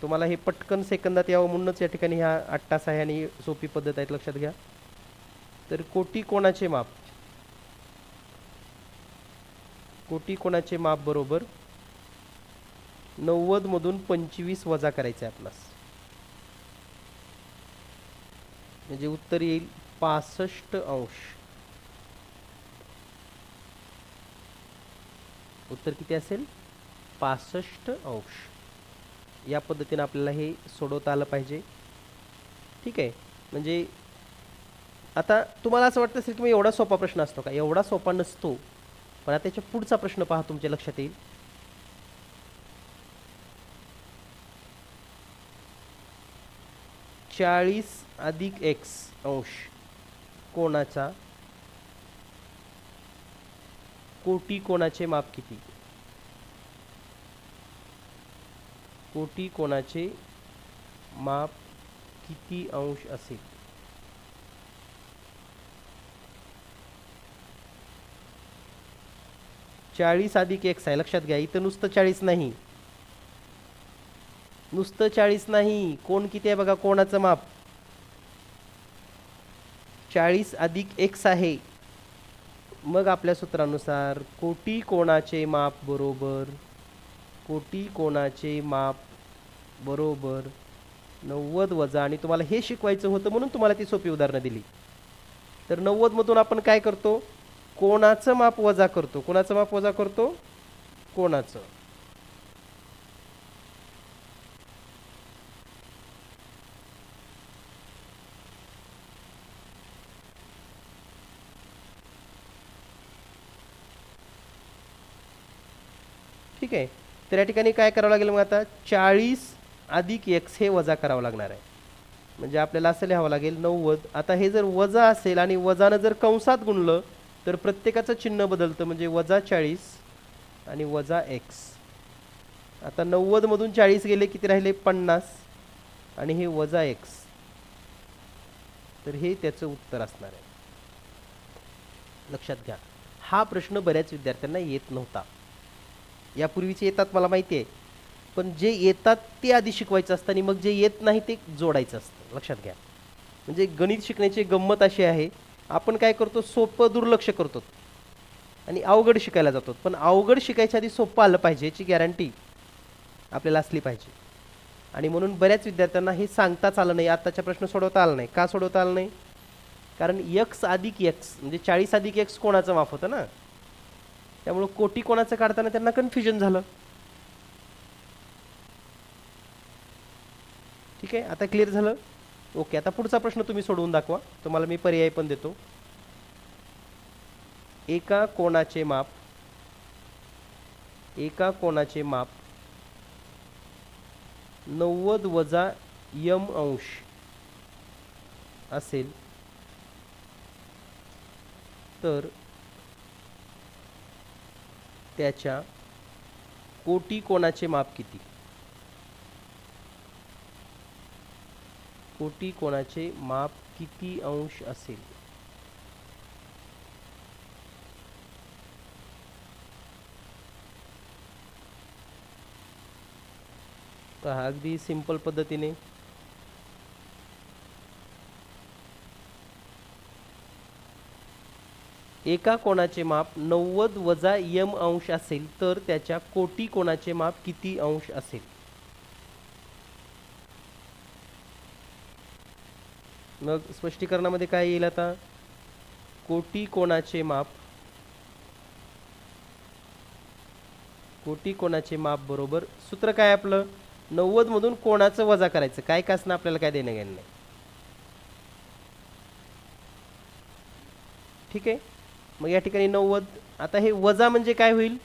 तुम्हाला हे पटकन सेकंदात यावं म्हणूनच या ठिकाणी ह्या 8 तास आहे आणि सोपी पद्धत आहे, लक्षात घ्या. तर कोटी कोणाचे माप, कोटी कोणाचे माप बरोबर 90 मधून 25 वजा करायचे आपणास, म्हणजे उत्तर येईल 65 अंश. उत्तर किती असेल, 65 अंश. या पद्धतीने आपल्याला हे सोडवता आलं पाहिजे. ठीक आहे. म्हणजे आता तुम्हाला असं वाटतं असेल की मग एवढा सोपा प्रश्न असतो का. एवढा सोपा नसतो, पण आता त्याच्या पुढचा प्रश्न पहा, तुमच्या लक्षात येईल. (40+x) अंश कोणाचा कोटी कोणाचे माप किती. कोटी कोणाचे माप किती अंश असेल. (40+x) आहे, लक्षात घ्या. इथं नुसतं 40 नाही, नुसतं 40 नाही, कोण किती आहे बघा. कोणाचं माप 40+x आहे. मग आपल्या सूत्रानुसार कोटी कोणाचे माप बरोबर, कोटी कोणाचे माप बरोबर 90 वजा, आणि तुम्हाला हे शिकवायचं होतं म्हणून तुम्हाला ती सोपी उदाहरणं दिली. तर 90 मधून आपण काय करतो, कोणाचं माप वजा करतो. कोणाचं माप वजा करतो, कोणाचं. ठीक आहे. तर या ठिकाणी काय करावं लागेल मग आता 40 अधिक x हे वजा करावं लागणार आहे. म्हणजे आपल्याला असं लिहावं लागेल 90. आता हे जर वजा असेल आणि वजानं जर कंसात गुणलं तर प्रत्येकाचं चिन्ह बदलतं, म्हणजे वजा 40 आणि वजा x. आता 90 मधून 40 गेले, किती राहिले 50 आणि हे वजा x. तर हे त्याचं उत्तर असणार आहे. लक्षात घ्या, हा प्रश्न बऱ्याच विद्यार्थ्यांना येत नव्हता. यापूर्वीचे येतात मला माहिती आहे, पण जे येतात ते आधी शिकवायचं असतं आणि मग जे येत नाही ते जोडायचं असतं. लक्षात घ्या, म्हणजे गणित शिकण्याची गंमत अशी आहे, आपण काय करतो, सोपं दुर्लक्ष करतो आणि अवघड शिकायला जातो. पण अवघड शिकायच्या आधी सोपं आलं पाहिजे याची गॅरंटी आपल्याला असली पाहिजे. आणि म्हणून बऱ्याच विद्यार्थ्यांना हे सांगताच आलं नाही, आताच्या प्रश्न सोडवता आला नाही. का सोडवता आलं नाही? कारण x अधिक x म्हणजे 40 अधिक x कोणाचं माप होतं ना, त्यामुळे कोटी कोणाचं काढताना त्यांना कन्फ्युजन झालं. ठीक आहे, आता क्लिअर झालं. ओके, आता पुढचा प्रश्न तुम्ही सोडवून दाखवा, तुम्हाला मी पर्याय पण देतो. एका कोणाचे माप 90 वजा m अंश असेल तर त्याच्या कोटी कोणाचे माप किती? कोटी कोणाचे माप किती अंश असेल? तर अगदी सिंपल पद्धतीने एका कोणाचे माप 90 वजा m अंश असेल तर त्याच्या कोटी कोणाचे माप किती अंश असेल? मग स्पष्टीकरणामध्ये काय येईल आता? कोटी कोणाचे माप बरोबर सूत्र काय आपलं, 90 मधून कोणाचं वजा करायचं, काय का असणं आपल्याला काय देणं घेणं नाही. ठीक आहे, मग या ठिकाणी 90. आता हे वजा म्हणजे काय होईल,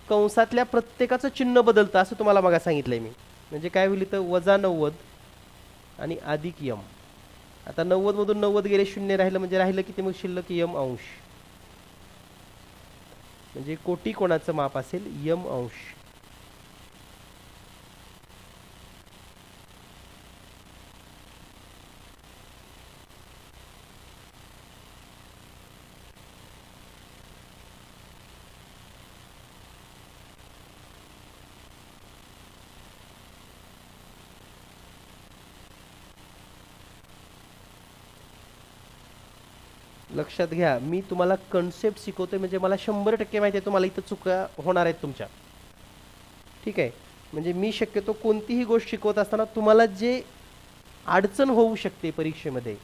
कंसातल्या प्रत्येकाचं चिन्ह बदलतं असं तुम्हाला मग सांगितलंय मी. म्हणजे काय होईल इथं, वजा 90 आणि अधिक m. आता 90 मधून 90 गेले, 0 राहिलं, म्हणजे राहिलं किती मग शिल्लक m अंश. म्हणजे कोटी कोणाचं माप असेल m अंश. लक्षात घ्या, मी तुम्हाला कन्सेप्ट शिकवतोय म्हणजे मला 100% माहिती आहे तुम्हाला इथं चुका होणार आहेत तुमच्या. ठीक आहे, म्हणजे मी शक्यतो कोणतीही गोष्ट शिकवत असताना तुम्हाला जे अडचण होऊ शकते परीक्षेमध्ये,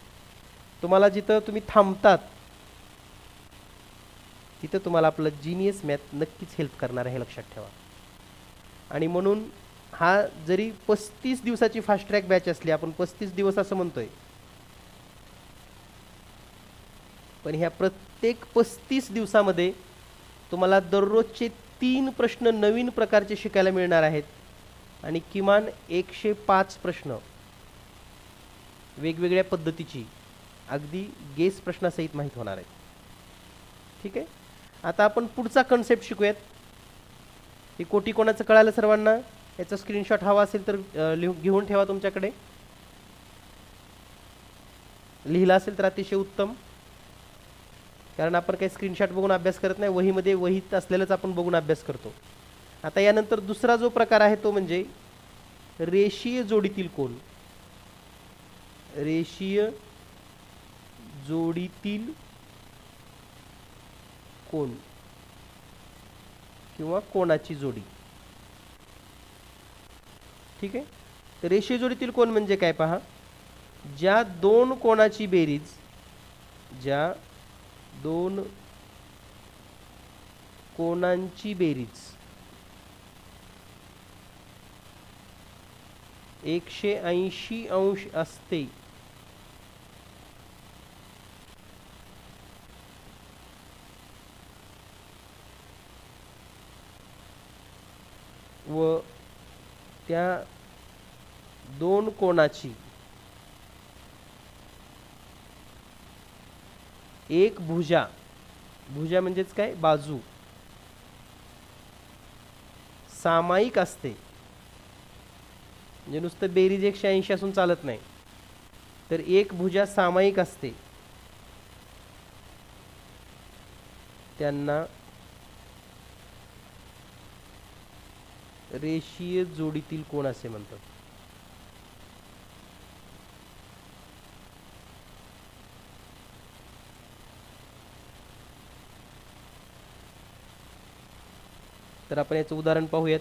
तुम्हाला जिथं तुम्ही थांबतात तिथं तुम्हाला आपलं जीनियस मॅथ नक्कीच हेल्प करणार आहे, हे लक्षात ठेवा. आणि म्हणून हा जरी 35 दिवसाची फास्ट ट्रॅक बॅच असली, आपण 35 दिवस असं म्हणतोय, पण ह्या प्रत्येक 35 दिवसामध्ये तुम्हाला दररोजचे 3 प्रश्न नवीन प्रकारचे शिकायला मिळणार आहेत आणि किमान 105 प्रश्न वेगवेगळ्या पद्धतीची अगदी गेस प्रश्नासहित माहीत होणार आहेत. ठीक आहे, आता आपण पुढचा कन्सेप्ट शिकूयात. हे कोटी कोणाचं कळालं सर्वांना? याचा स्क्रीनशॉट हवा असेल तर घेऊन ठेवा तुमच्याकडे, लिहिला असेल तर अतिशय उत्तम, कारण आपण काही स्क्रीनशॉट बघून अभ्यास करत नाही, वहीमध्ये वहीत असलेलंच आपण बघून अभ्यास करतो. आता यानंतर दुसरा जो प्रकार आहे तो म्हणजे रेषीय जोडीतील कोन. रेषीय जोडीतील कोन किंवा कोणाची जोडी. ठीक आहे, तर रेषीय जोडीतील कोन म्हणजे काय पहा, ज्या दोन कोणाची बेरीज, ज्या दोन कोणांची बेरीज 180 अंश असते व त्या दोन कोणाची एक भुजा, भुजा म्हणजेच काय, बाजू सामायिक असते, म्हणजे नुसतं बेरीज 180 असून चालत नाही, तर एक भुजा सामायिक असते, त्यांना रेषीय जोडीतील कोण असे म्हणतात. तर आपण याचं उदाहरण पाहूयात.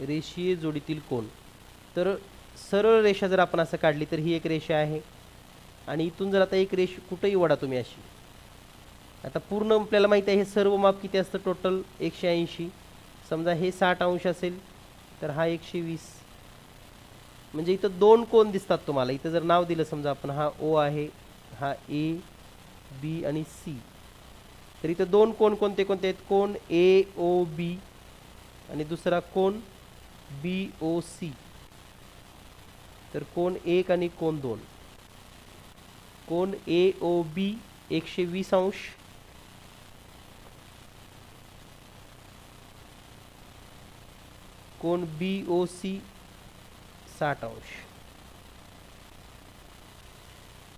रेषीय जोडीतील कोण. तर सरळ रेषा जर आपण असं काढली तर ही एक रेषा आहे आणि इथून जर आता एक रेषा कुठेही वडा तुम्ही अशी, आता पूर्ण आपल्याला माहिती आहे हे सर्व माप किती असतं टोटल 180. समजा हे 60 अंश असेल तर हा 120. म्हणजे इथं दोन कोण दिसतात तुम्हाला. इथं जर नाव दिलं समजा आपण, हा ओ आहे, हा ए बी आणि सी, तर इथं दोन कोण कोणते कोणते आहेत, कोण ए ओ बी आणि दुसरा कोण बी ओ सी. तर कोण 1 आणि कोण 2. कोण ए ओ बी 120 अंश, कोण बी ओ सी 60 अंश,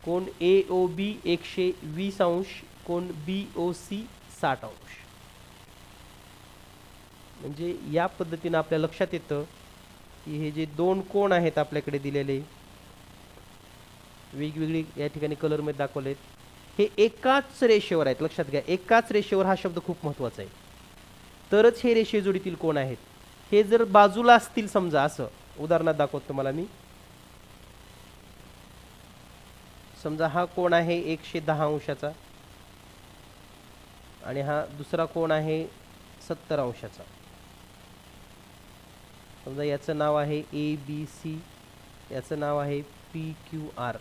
कोण ए ओ बी 120 अंश, कोण बी ओ सी 60 अंश. म्हणजे या पद्धतीने आपल्या लक्षात येतं की हे जे दोन कोण आहेत आपल्याकडे दिलेले, वेगवेगळी या ठिकाणी कलरमध्ये दाखवलेत, हे एकाच रेषेवर आहेत. लक्षात घ्या, एकाच रेषेवर हा शब्द खूप महत्त्वाचा आहे, तरच हे रेषीय जोडीतील कोण आहेत. हे जर बाजूला असतील समजा, असं उदाहरणात दाखवतो तुम्हाला मी. समजा हा कोण आहे 110 अंशाचा आणि हा दुसरा कोण आहे 70 अंशाचा. समजा याचं नाव आहे ए बी सी, याचं नाव आहे पी क्यू आर.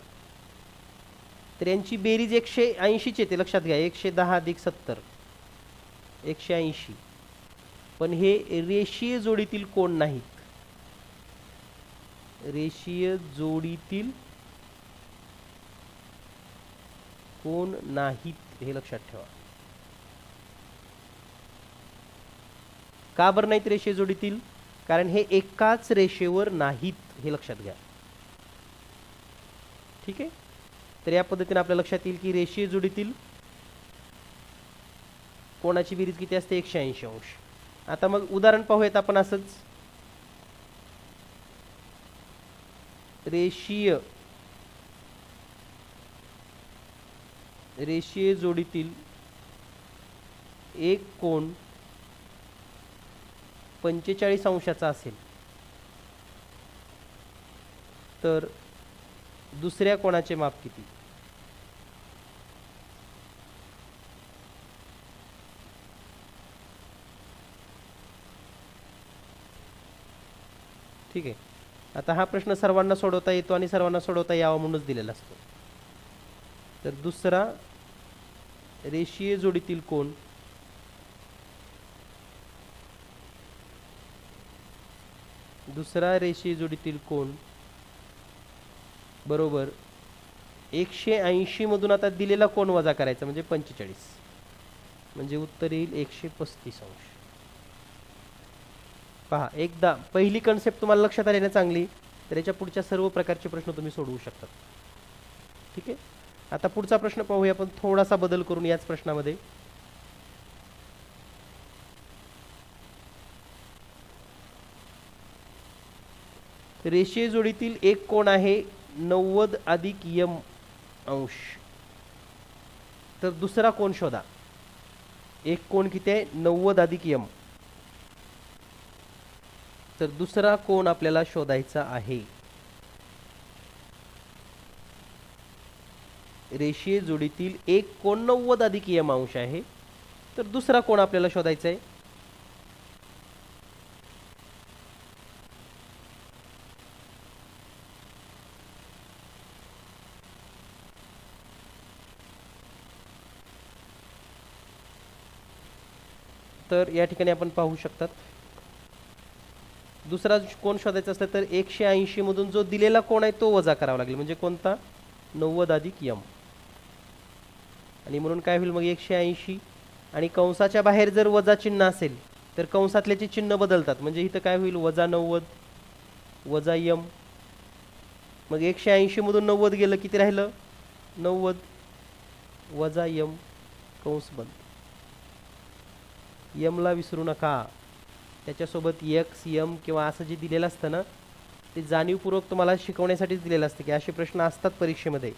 तर यांची बेरीज 180ची येते. लक्षात घ्या, 110 अधिक 70 180. पण हे रेषीय जोडीतील कोण नाहीत. रेषीय जोडीतील कोण नाहीत हे लक्षात ठेवा. का बरं नाहीत रेषीय जोडीतील? कारण हे एकाच रेषेवर नाहीत, हे लक्षात घ्या. ठीक आहे. तर या पद्धतीने आपल्या लक्षात येईल की रेषीय जोडीतील कोणाची बेरीज किती असते, 180 अंश. आता मग उदाहरण पाहूयात आपण असंच. रेषीय जोडीतील एक कोण 45 अंशाचा असेल तर दुसऱ्या कोणाचे माप किती. ठीक आहे. आता हा प्रश्न सर्वांना सोडवता येतो आणि सर्वांना सोडवता यावा म्हणूनच दिलेला असतो. तर दुसरा रेषीय जोडीतील कोण बरोबर 180 मधून आता दिलेला कोण वजा करायचा म्हणजे 45, म्हणजे उत्तर येईल 135 अंश. पहा, एकदा पहिली कन्सेप्ट तुम्हाला लक्षात आली ना चांगली, तर याच्या पुढच्या सर्व प्रकारचे प्रश्न तुम्ही सोडवू शकता. ठीक आहे. आता पुढचा प्रश्न पाहूया आपण थोडासा बदल करून याच प्रश्नामध्ये. रेषीय जोडीतील एक कोण आहे 90 अधिक यम अंश. तर दुसरा कोण शोधा. एक कोण किती आहे 90 अधिक यम. तर दुसरा कोण आपल्याला शोधायचा आहे. रेषीय जोडीतील एक कोण 90 अधिक यम अंश आहे, तर दुसरा कोण आपल्याला शोधायचा आहे. तर या ठिकाणी आपण पाहू शकतात दुसरा कोण शोधायचा असला तर 180 मधून जो दिलेला कोण आहे तो वजा करावा लागेल, म्हणजे कोणता 90 अधिक यम. आणि म्हणून काय होईल मग 180. आणि कंसाच्या बाहेर जर वजा चिन्ह असेल तर कंसातल्याचे चिन्ह बदलतात, म्हणजे इथं काय होईल वजा 90 वजा यम. मग 180 मधून 90 गेलं किती राहिलं 90 वजा यम कंस बंद. यमला विसरू नका, त्याच्यासोबत एक्स यम किंवा असं जे दिलेलं असतं ना ते जाणीवपूर्वक तुम्हाला शिकवण्यासाठीच दिलेलं असतं की असे प्रश्न असतात परीक्षेमध्ये.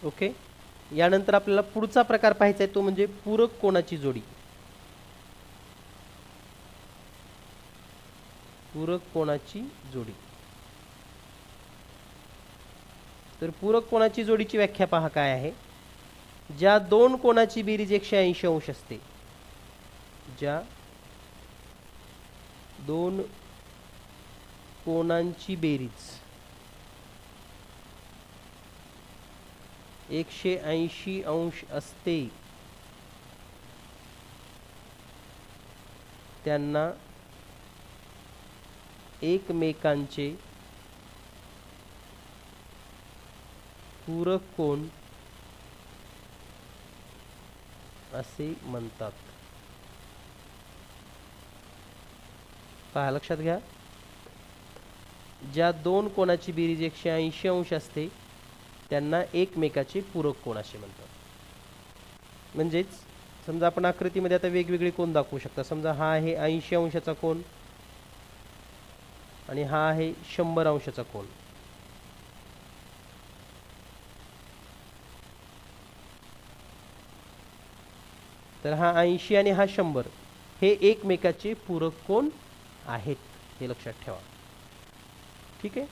ओके. यानंतर आपल्याला पुढचा प्रकार पाहायचा आहे तो म्हणजे पूरक कोणाची जोडी. पूरक कोणाची जोडी. तर पूरक कोणाची जोडीची व्याख्या पहा काय आहे. ज्या दोन कोणाची बेरीज 180 अंश असते, ज्या दोन कोणांची बेरीज 180 अंश असते त्यांना एकमेकांचे पूरक कोण असे म्हणतात. पहा लक्षात घ्या, ज्या दोन कोणाची बेरीज 180 अंश असते त्यांना एकमेकाचे पूरक कोण असे म्हणतात. म्हणजेच समजा आपण आकृतीमध्ये आता वेगवेगळे कोण दाखवू शकता. समजा हा आहे 80 अंशाचा कोण आणि हा आहे 100 अंशाचा कोण. तर हा 80 आणि हा 100 हे एकमेकाचे पूरक कोण आहेत, हे लक्षात ठेवा. ठीक आहे.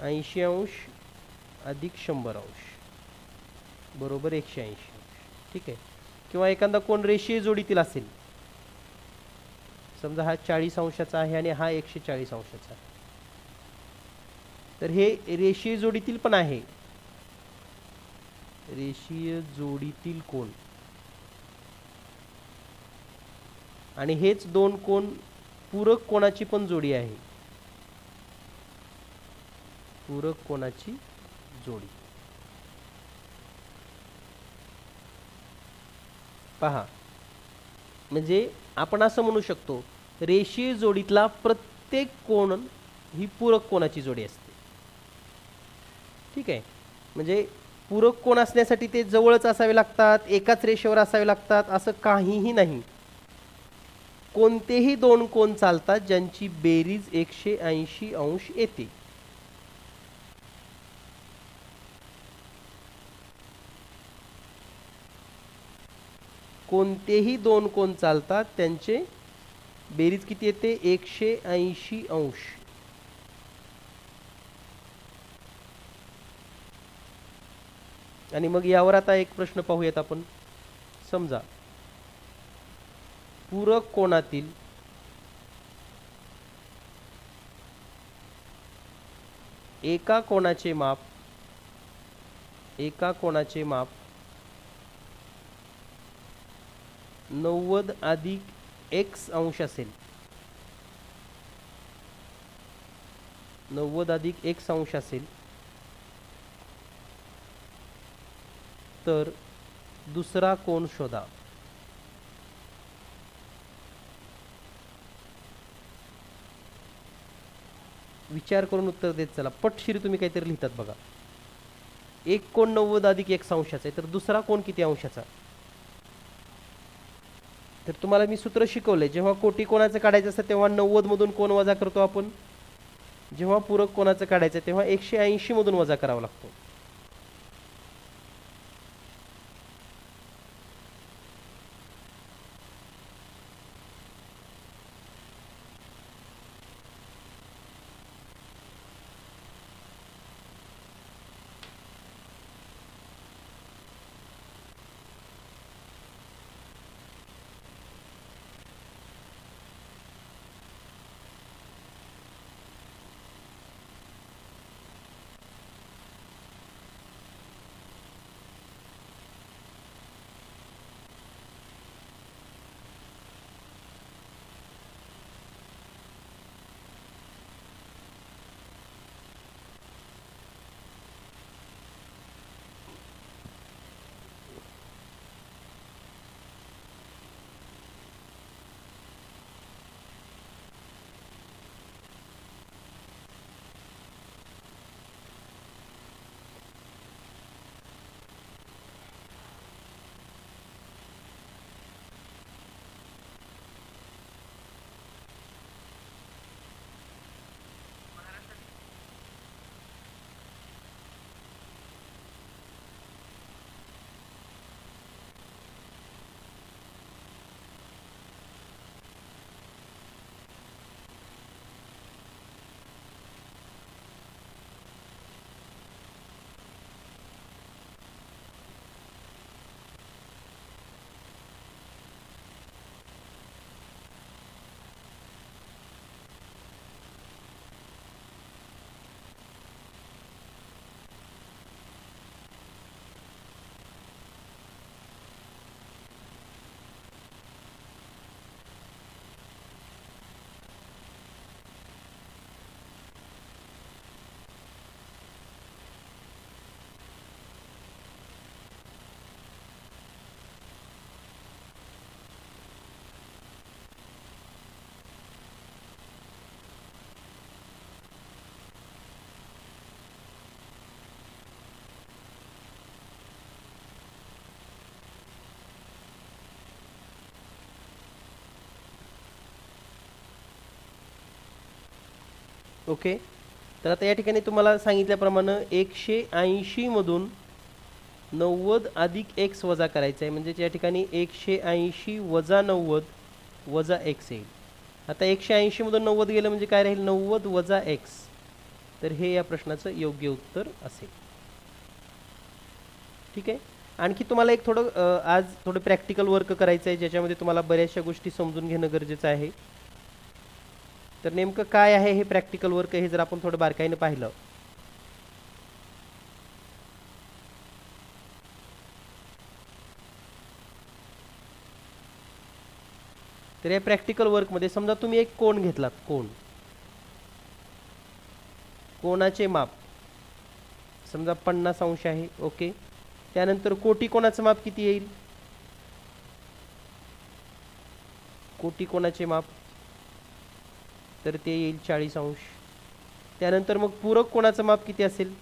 80 अंश अधिक 100 अंश बरोबर 180 अंश. ठीक आहे. किंवा एखादा कोण रेषीय जोडीतील असेल, समजा हा 40 अंशाचा आहे आणि हा 140 अंशाचा आहे, तर हे रेषीय जोडीतील पण आहे. रेषीय जोडीतील कोण आणि हेच दोन कोण पूरक कोणाची पण जोडी आहे. पूरक कोणाची जोडी पहा, म्हणजे आपण असं म्हणू शकतो रेषीय जोडीतला प्रत्येक कोण ही पूरक कोणाची जोडी असते. ठीक आहे. म्हणजे पूरक कोण असण्यासाठी ते जवळच असावे लागतात, एकाच रेषेवर असावे लागतात असं काहीही नाही. कोणतेही दोन कोण चालतात ज्यांची बेरीज 180 अंश येते. कोणतेही दोन कोण चालतात त्यांचे बेरीज किती येते 180 अंश. आणि मग यावर आता एक प्रश्न पाहूयात आपण. समजा पूरक कोणातील एका कोणाचे माप 90 अधिक x अंश असेल. 90 अधिक x अंश असेल तर दुसरा कोन शोधा. विचार करून उत्तर देत चला. पटशिरी तुम्ही काहीतरी लिहितात बघा. एक कोन 90 अधिक x अंशाचा आहे, तर दुसरा कोन किती अंशाचा? तर तुम्हाला मी सूत्र शिकवलंय, जेव्हा कोटी कोणाचं काढायचं असतं तेव्हा 90 मधून कोन वजा करतो आपण. जेव्हा पूरक कोणाचं काढायचं तेव्हा 180 मधून वजा करावा लागतो. ओके. तर आता या ठिकाणी तुम्हाला सांगितल्याप्रमाणे 180 मधून 90 अधिक x वजा करायचं आहे. म्हणजे या ठिकाणी 180 वजा 90 वजा x येईल. आता 180 मधून 90 गेलं म्हणजे काय राहील? 90 वजा x. तर हे या प्रश्नाचं योग्य उत्तर असेल. ठीक आहे. आणखी तुम्हाला एक आज थोडं प्रॅक्टिकल वर्क करायचं आहे, ज्याच्यामध्ये तुम्हाला बऱ्याचशा गोष्टी समजून घेणं गरजेचं आहे. तर नेमकं काय आहे हे प्रॅक्टिकल वर्क, हे जर आपण थोडं बारकाईने पाहिलं तर या प्रॅक्टिकल वर्कमध्ये समजा तुम्ही एक कोन घेतलात. कोनाचे माप समजा 50 अंश आहे. ओके. त्यानंतर कोटी कोणाचं माप किती येईल? कोटी कोणाचे माप तर ते येईल 40 अंश. त्यानंतर मग पूरक कोणाचं माप किती असेल?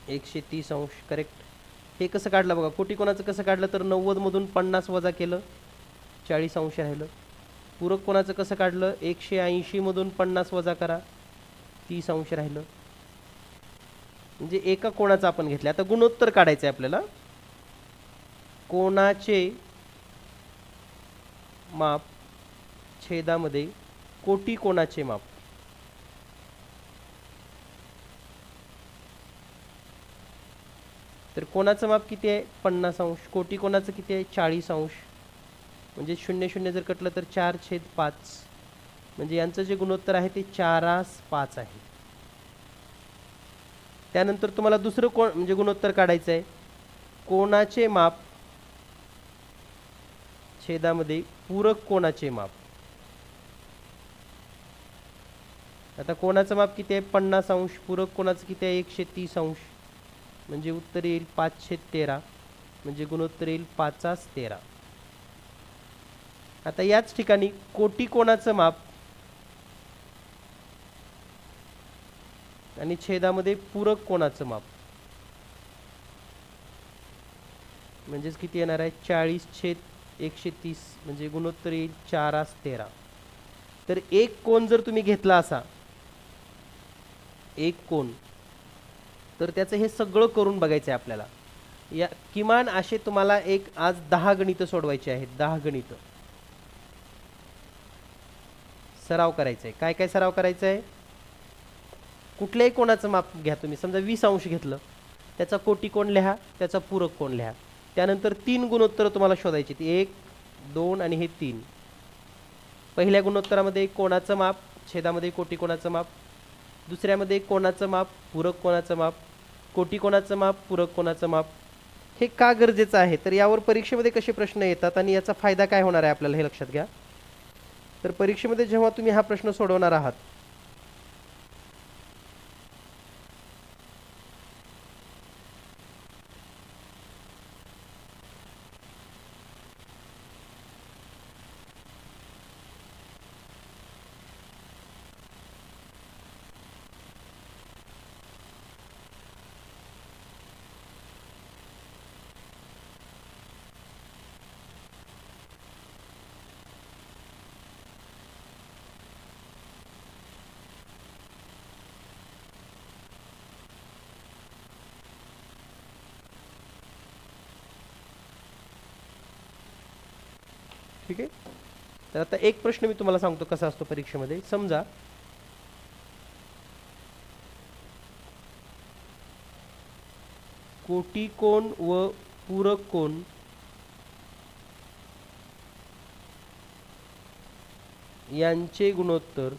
एकशे 30 अंश. करेक्ट. हे कसं काढलं बघा, कोटी कोणाचं कसं काढलं तर 90 मधून 50 वजा केलं, 40 अंश राहिलं. पूरक कोणाचं कसं काढलं? 180 मधून 50 वजा करा, 30 अंश राहिलं. म्हणजे एका कोणाचा आपण घेतलं. आता गुणोत्तर काढायचं आहे आपल्याला. कोणाचे माप छेदामध्ये कोटी कोणाचे माप. तर कोणाचं माप किती आहे? 50 अंश. कोटी कोणाचं किती आहे? 40 अंश. म्हणजे 0 0 जर कटलं तर 4/5. म्हणजे यांचं जे गुणोत्तर आहे ते 4:5 आहे. त्यानंतर तुम्हाला दुसरं कोण म्हणजे गुणोत्तर काढायचं आहे. कोणाचे माप छेदामध्ये पूरक कोणाचे माप. आता कोणाचं माप किती आहे 50 अंश, पूरक कोणाचं किती आहे 130 अंश, म्हणजे उत्तर येईल 513, म्हणजे गुणोत्तर येईल 513. आता याच ठिकाणी कोटी कोणाचं माप आणि छेदामध्ये पूरक कोणाचं माप, म्हणजेच किती येणार आहे 40/130, म्हणजे गुणोत्तर येईल 413. तर एक कोण जर तुम्ही घेतला असा एक कोण, तर त्याचं हे सगळं करून बघायचं आहे आपल्याला. या किमान असे तुम्हाला एक आज 10 गणितं सोडवायची आहेत, 10 गणितं सराव करायचा आहे. काय काय सराव करायचा आहे? कुठल्याही कोणाचं माप घ्या तुम्ही, समजा 20 अंश घेतलं, त्याचा कोटी कोण लिहा, त्याचा पूरक कोण लिहा. त्यानंतर 3 गुणोत्तर तुम्हाला शोधायची, 1 2 आणि हे 3. पहिल्या गुणोत्तरामध्ये कोणाचं माप, छेदामध्ये कोटी कोणाचं माप. दुसऱ्यामध्ये कोणाचं माप, पूरक कोणाचं माप, कोटी कोणाचं माप, पूरक कोणाचं माप. हे का गरजेचं आहे, तर यावर परीक्षेमध्ये कसे प्रश्न येतात आणि याचा फायदा काय होणार आहे आपल्याला हे लक्षात घ्या. तर परीक्षेमध्ये जेव्हा तुम्ही हा प्रश्न सोडवणार आहात, ठीक आहे. तर आता एक प्रश्न मी तुम्हाला सांगतो कसा असतो परीक्षेमध्ये. समजा कोटी कोण व पूरक कोण यांचे गुणोत्तर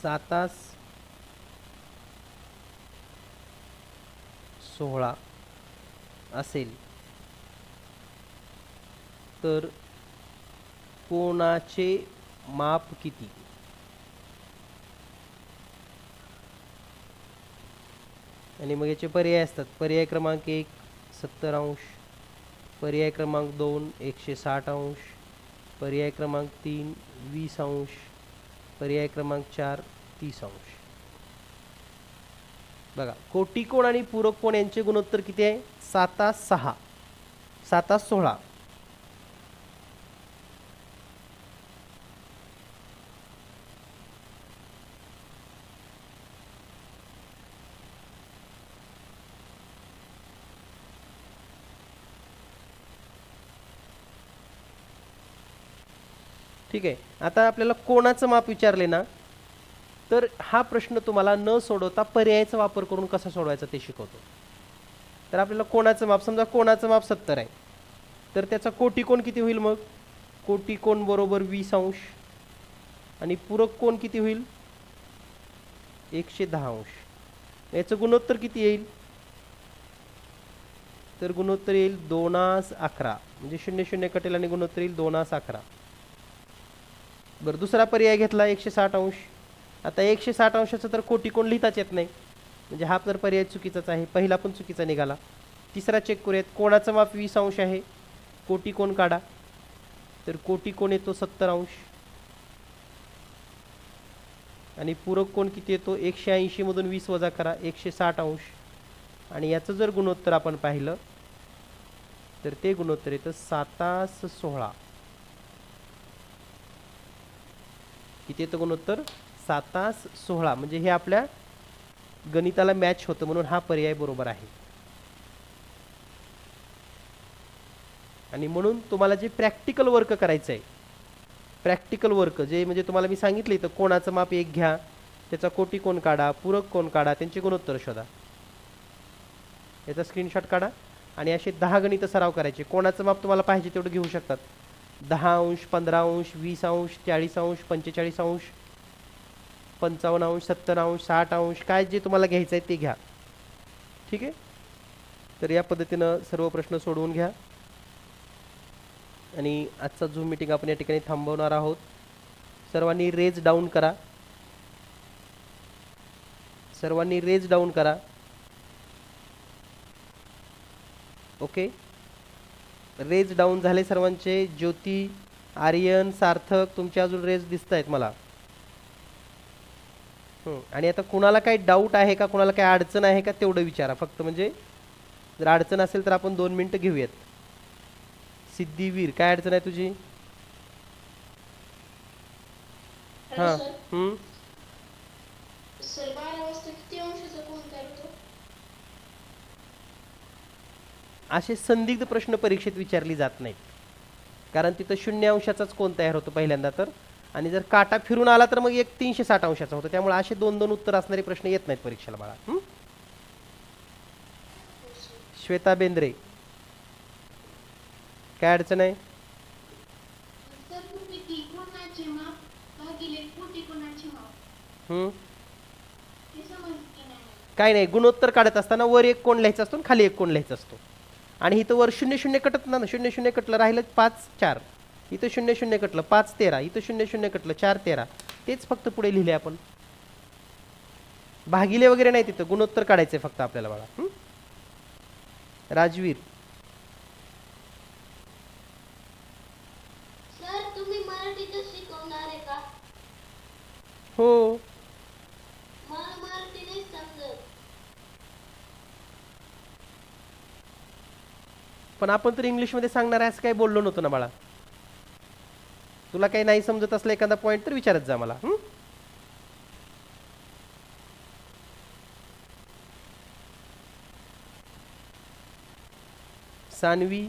7/16 असेल, तर कोणाचे माप किती? आणि मग याचे पर्याय असतात. पर्याय क्रमांक 1 70 अंश, पर्याय क्रमांक 2 160 अंश, पर्याय क्रमांक 3 20 अंश, पर्याय क्रमांक 4 30 अंश. बघा, कोटी कोण आणि पूरक कोण यांचे गुणोत्तर किती आहे? 7/6, 7/16. ठीक आहे. आता आपल्याला कोणाचं माप विचारले ना, तर हा प्रश्न तुम्हाला न सोडवता पर्यायाचा वापर करून कसा सोडवायचा ते शिकवतो. तर आपल्याला कोणाचं माप, समजा कोणाचं माप 70 आहे, तर त्याचा कोटी कोण किती होईल? मग कोटी कोण बरोबर 20 अंश आणि पूरक कोण किती होईल? 110 अंश. याचं गुणोत्तर किती येईल? तर गुणोत्तर येईल 2/11, म्हणजे 0 0 कटेल आणि गुणोत्तर येईल 2/11. बरं, दुसरा पर्याय घेतला 160 अंश. आता 160 अंशाचं तर कोटी कोण लिहिताच येत नाही, म्हणजे हा तर पर्याय चुकीचाच आहे, पहिला पण चुकीचा निघाला. तिसरा चेक करूयात. कोणाचं माप 20 अंश आहे, कोटी कोण काढा, तर कोटी कोण येतो 70 अंश आणि पूरक कोण किती येतो? 180 मधून 20 वजा करा, 160 अंश. आणि याचं जर गुणोत्तर आपण पाहिलं तर ते गुणोत्तर येतं 7/16. किती येतं गुणोत्तर? 7/16. म्हणजे हे आपल्या गणिताला मॅच होतं, म्हणून हा पर्याय बरोबर आहे. आणि म्हणून तुम्हाला जे प्रॅक्टिकल वर्क करायचं आहे, प्रॅक्टिकल वर्क जे म्हणजे तुम्हाला मी सांगितलं इथं, कोणाचं माप 1 घ्या, त्याचा कोटी कोण काढा, पूरक कोण काढा, त्यांचे गुणोत्तर शोधा. याचा स्क्रीनशॉट काढा आणि असे 10 गणितं सराव करायचे. कोणाचं माप तुम्हाला पाहिजे तेवढं घेऊ शकतात. 10 अंश, 15 अंश, 20 अंश, 40 अंश, 45 अंश, 55 अंश, 70 अंश, 60 अंश, काय जे तुम्हाला घ्यायचं आहे ते घ्या. ठीक आहे. तर या पद्धतीनं सर्व प्रश्न सोडवून घ्या आणि आजचा झूम मीटिंग आपण या ठिकाणी थांबवणार आहोत. सर्वांनी रेज डाऊन करा. सर्वांनी रेज डाऊन करा. ओके, रेज डाऊन झाले सर्वांचे. ज्योती, आर्यन, सार्थक तुमचे अजून रेज दिसत आहेत मला. आणि आता कुणाला काही डाऊट आहे का, कुणाला काही अडचण आहे का तेवढं विचारा फक्त. म्हणजे जर अडचण असेल तर आपण 2 मिनिटं घेऊयात. सिद्धिवीर, काय अडचण आहे तुझी? हां. असे संदिग्ध प्रश्न परीक्षेत विचारली जात नाहीत, कारण तिथं 0 अंशाचाच कोण तयार होतो पहिल्यांदा तर. आणि जर काटा फिरून आला तर मग एक 360 अंशाचा होतो. त्यामुळे असे 2-2 उत्तर असणारे प्रश्न येत नाहीत परीक्षेला बाळा. श्वेता बेंद्रे, काय अडचण आहे? काय नाही, गुणोत्तर काढत असताना वर एक कोण लिहायचा असतो आणि खाली एक कोण लिहायचा असतो. आणि इथं वर 0-0 कटत ना, 0-0 कटलं राहिलं 5-4, इथं 0-0 कटलं 5-13, इथं 0-0 कटलं 4-13, तेच फक्त पुढे लिहिले आपण. भागिले वगैरे नाही, तिथं गुणोत्तर काढायचंय फक्त आपल्याला बाळा. राजवीर, सर तुम्ही मराठीतच शिकवणार आहे का? हो. मला मराठी नाही समजत. पण आपण तर इंग्लिशमध्ये सांगणार आहे असं काही बोललो नव्हतो ना बाळा. तुला काही नाही समजत असलं एखादा पॉईंट तर विचारत जा मला. सानवी,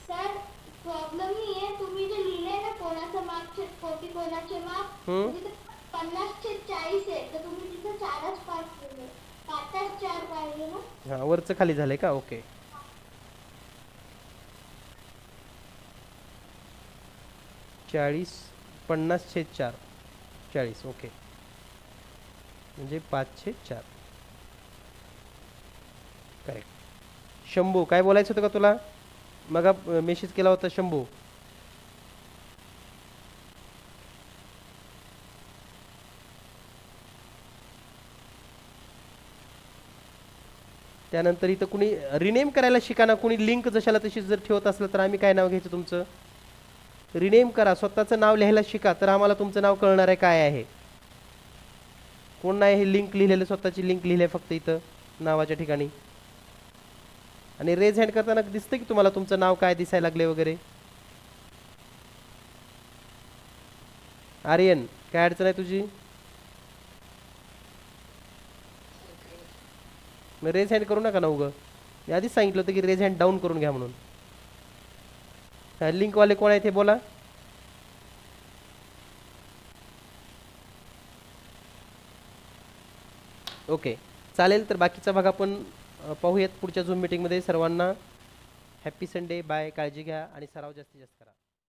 सर प्रॉब्लेम ही आहे, तुम्ही जे लिहिलंय ना कोणाचं मार्क कोटी कोणाचे मार्क, 50/40 आहे, तर तुम्ही तिथं 4च पास केले, 5/4 पाहिजे ना. हा वरचं खाली झालंय का? ओके. 40 50/4 40. ओके, म्हणजे 5/4. करेक्ट. शंभू, काय बोलायचं होतं का तुला? मग मेसेज केला होता शंभू. त्यानंतर इथं कुणी रिनेम करायला शिका ना. कुणी लिंक जशाला तशी जर ठेवत असलं तर आम्ही काय नाव घ्यायचं तुमचं? रिनेम करा, स्वतःचं नाव लिहायला शिका, तर आम्हाला तुमचं नाव कळणार आहे काय आहे. कोण नाही हे लिंक लिहिलेलं, स्वतःची लिंक लिहिले फक्त इथं नावाच्या ठिकाणी. आणि रेज हँड करताना दिसतं की तुम्हाला तुमचं नाव काय दिसायला लागले वगैरे. आर्यन, काय अडचण आहे तुझी? मग रेज हँड करू नका ना उगं. मी आधीच सांगितलं होतं की रेज हँड डाऊन करून घ्या म्हणून. लिंकवाले कोण आहेत हे बोला. ओके, चालेल. तर बाकीचा भाग आपण पाहूयात पुढच्या झूम मीटिंगमध्ये. सर्वांना हॅपी संडे, बाय, काळजी घ्या आणि सराव जास्तीत जास्त करा.